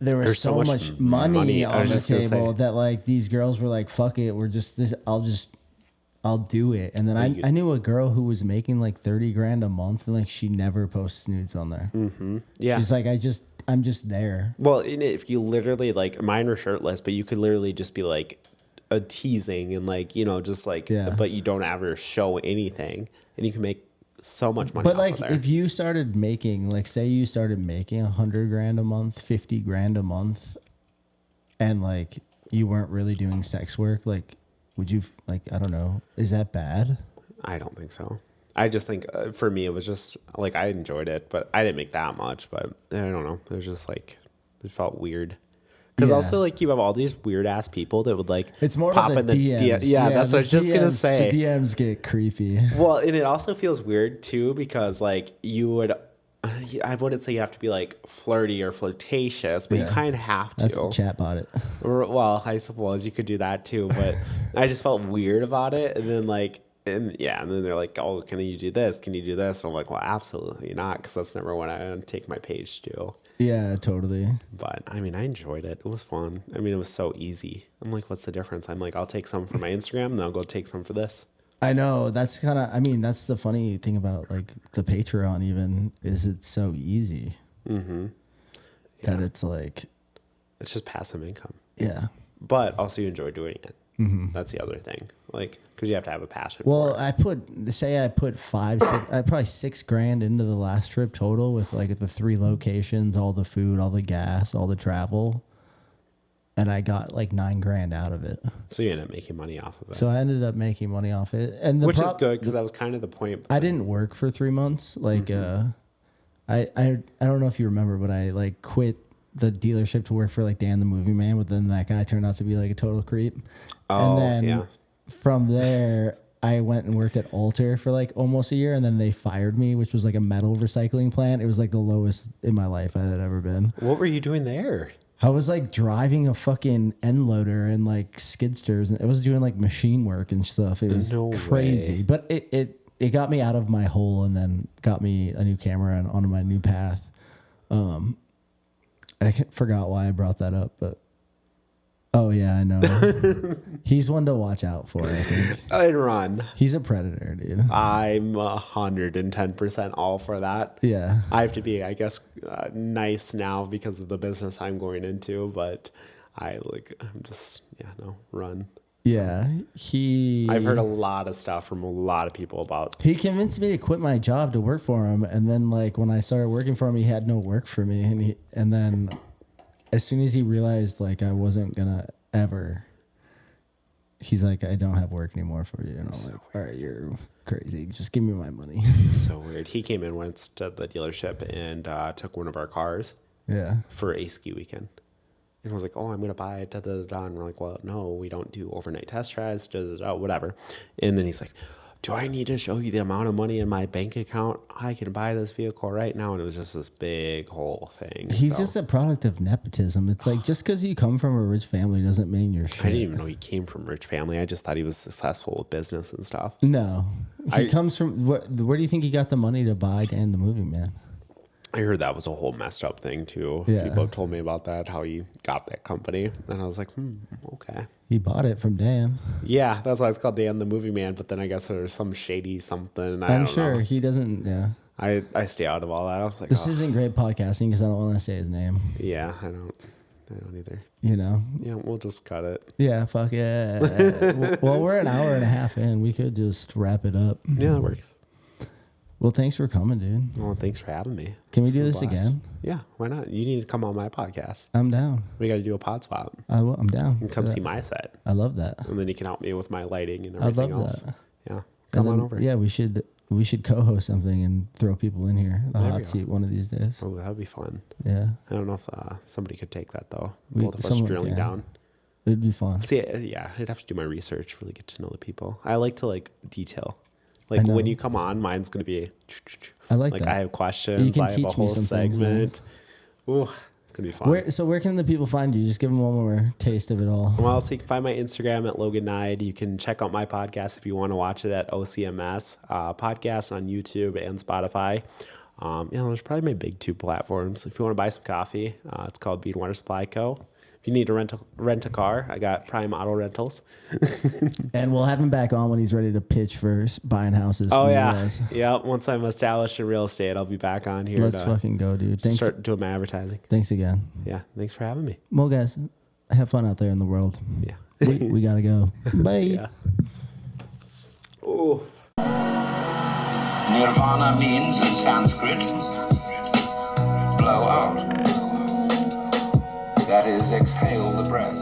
Speaker 2: there was
Speaker 3: There's
Speaker 2: so
Speaker 3: so
Speaker 2: much
Speaker 3: much
Speaker 2: money
Speaker 3: money. I
Speaker 2: on
Speaker 3: was
Speaker 2: the
Speaker 3: just gonna
Speaker 2: table
Speaker 3: say.
Speaker 2: that like these girls were like, fuck it, I'll do it. And then I knew a girl who was making like 30 grand a month and like she never posts nudes on there.
Speaker 3: Yeah.
Speaker 2: She's like, I'm just there.
Speaker 3: Well, and if you literally, like, mine were shirtless, but you could literally just be like a teasing and like, just like,
Speaker 2: Yeah.
Speaker 3: but you don't ever show anything, and you can make so much money
Speaker 2: But
Speaker 3: off
Speaker 2: like
Speaker 3: of there.
Speaker 2: if you started making, like say you started making 100 grand a month, 50 grand a month, and like you weren't really doing sex work, like would you like, I don't know, is that bad?
Speaker 3: I don't think so. I just think for me, it was just like, I enjoyed it, but I didn't make that much, but I don't know. It was just like, it felt weird. Because
Speaker 2: Yeah.
Speaker 3: also, like, you have all these weird ass people that would like
Speaker 2: It's more
Speaker 3: pop
Speaker 2: of
Speaker 3: in
Speaker 2: the
Speaker 3: the
Speaker 2: DMs.
Speaker 3: Yeah, that's what I was just gonna say.
Speaker 2: The DMs get creepy.
Speaker 3: Well, and it also feels weird too because like you would, I wouldn't say you have to be like flirty or flirtatious, but you
Speaker 2: Yeah.
Speaker 3: kind of have to.
Speaker 2: That's a chatbot it.
Speaker 3: Well, I suppose you could do that too, but I just felt weird about it. And then like, and then they're like, oh, can you do this? Can you do this? And I'm like, well, absolutely not, because that's never what I take my page to.
Speaker 2: Yeah, totally.
Speaker 3: But I mean, I enjoyed it. It was fun. I mean, it was so easy. I'm like, what's the difference? I'm like, I'll take some for my Instagram, and I'll go take some for this.
Speaker 2: I know that's kind of, I mean, that's the funny thing about like the Patreon even is it's so easy that it's like,
Speaker 3: It's just passive income.
Speaker 2: yeah.
Speaker 3: But also you enjoy doing it. That's the other thing. Like, because you have to have a passion
Speaker 2: Well,
Speaker 3: for it.
Speaker 2: I put probably $6,000 into the last trip total with like the 3 locations, all the food, all the gas, all the travel. And I got like $9,000 out of it.
Speaker 3: So you end up making money off of it.
Speaker 2: So I ended up making money off it. And
Speaker 3: Which is good because that was kind of the point.
Speaker 2: I didn't work for 3 months. Like, I don't know if you remember, but I like quit the dealership to work for like Dan the Movie Man, but then that guy turned out to be like a total creep.
Speaker 3: Oh,
Speaker 2: and then
Speaker 3: yeah.
Speaker 2: from there, I went and worked at Alter for like almost a year, and then they fired me, which was like a metal recycling plant. It was like the lowest in my life I had ever been.
Speaker 3: What were you doing there?
Speaker 2: I was like driving a fucking end loader and like skidsters, and it was doing like machine work and stuff. It was
Speaker 3: No
Speaker 2: crazy,
Speaker 3: way.
Speaker 2: but it got me out of my hole and then got me a new camera and onto my new path. I forgot why I brought that up, but oh yeah, I know. He's one to watch out for, I think.
Speaker 3: I'd run.
Speaker 2: He's a predator, dude.
Speaker 3: I'm 110% all for that.
Speaker 2: Yeah.
Speaker 3: I have to be, I guess, nice now because of the business I'm going into, but I'm just, run.
Speaker 2: Yeah.
Speaker 3: I've heard a lot of stuff from a lot of people about.
Speaker 2: He convinced me to quit my job to work for him, and then like when I started working for him, he had no work for me, and then as soon as he realized like I wasn't gonna ever, he's like, I don't have work anymore for you, and I'm like, all right, you're crazy, just give me my money.
Speaker 3: So weird. He came in once to the dealership and took one of our cars
Speaker 2: Yeah.
Speaker 3: for a ski weekend. And I was like, oh, I'm going to buy it, da-da-da-da. And we're like, well, no, we don't do overnight test drives, da-da-da, whatever. And then he's like, do I need to show you the amount of money in my bank account? I can buy this vehicle right now. And it was just this big whole thing.
Speaker 2: He's just a product of nepotism. It's like, just because you come from a rich family doesn't mean you're shit.
Speaker 3: I didn't even know he came from a rich family. I just thought he was successful with business and stuff.
Speaker 2: No. He comes from, where do you think he got the money to buy Dan the Movie Man?
Speaker 3: I heard that was a whole messed up thing too.
Speaker 2: Yeah.
Speaker 3: People have told me about that, how he got that company. And I was like, okay.
Speaker 2: He bought it from Dan.
Speaker 3: Yeah, that's why it's called Dan the Movie Man. But then I guess there's some shady something.
Speaker 2: I'm sure he doesn't, yeah.
Speaker 3: I stay out of all that. I was like,
Speaker 2: This isn't great podcasting because I don't want to say his name.
Speaker 3: yeah, I don't either.
Speaker 2: You know?
Speaker 3: Yeah, we'll just cut it.
Speaker 2: Yeah, fuck yeah. Well, we're an hour and a half in. We could just wrap it up.
Speaker 3: Yeah, that works.
Speaker 2: Well, thanks for coming, dude.
Speaker 3: Well, thanks for having me.
Speaker 2: Can we
Speaker 3: It's
Speaker 2: do
Speaker 3: been a
Speaker 2: this
Speaker 3: blast.
Speaker 2: again?
Speaker 3: Yeah, why not? You need to come on my podcast.
Speaker 2: I'm down.
Speaker 3: We got to do a pod swap.
Speaker 2: I'm down.
Speaker 3: You can come see my set.
Speaker 2: I love that.
Speaker 3: And then you can help me with my lighting and
Speaker 2: I
Speaker 3: everything
Speaker 2: love
Speaker 3: else.
Speaker 2: that.
Speaker 3: Yeah, come
Speaker 2: And
Speaker 3: on
Speaker 2: then,
Speaker 3: over.
Speaker 2: Yeah, we should co-host something and throw people in here. The
Speaker 3: There we
Speaker 2: hot
Speaker 3: go.
Speaker 2: seat one of these days.
Speaker 3: Oh, that would be fun.
Speaker 2: Yeah,
Speaker 3: I don't know if somebody could take that though.
Speaker 2: We-
Speaker 3: Both of us
Speaker 2: someone
Speaker 3: drilling
Speaker 2: can.
Speaker 3: down.
Speaker 2: it'd be fun.
Speaker 3: See, yeah, I'd have to do my research, really get to know the people. I like to detail.
Speaker 2: I
Speaker 3: Like
Speaker 2: know.
Speaker 3: when you come on, mine's gonna be.
Speaker 2: I like that.
Speaker 3: I have questions.
Speaker 2: You can
Speaker 3: I have a
Speaker 2: teach me
Speaker 3: whole
Speaker 2: some things, man.
Speaker 3: segment. Ooh, it's gonna be fun.
Speaker 2: Where can the people find you? Just give them one more taste of it all.
Speaker 3: Well, so you can find my Instagram at Logan Neid. You can check out my podcast if you want to watch it at OCMS podcast on YouTube and Spotify. There's probably my big 2 platforms. If you want to buy some coffee, it's called Bean Water Supply Co. If you need to rent a car, I got Prime Auto Rentals.
Speaker 2: And we'll have him back on when he's ready to pitch for buying houses.
Speaker 3: Oh
Speaker 2: for you
Speaker 3: yeah,
Speaker 2: guys.
Speaker 3: yeah. Once I'm established in real estate, I'll be back on here.
Speaker 2: Let's
Speaker 3: to
Speaker 2: fucking go, dude. Thanks.
Speaker 3: start doing my advertising.
Speaker 2: Thanks again.
Speaker 3: Yeah, thanks for having me.
Speaker 2: Well, guys, have fun out there in the world.
Speaker 3: Yeah.
Speaker 2: We gotta go. Bye.
Speaker 3: Yeah. Oh.
Speaker 1: Nirvana means in Sanskrit, blow out. That is, exhale the breath.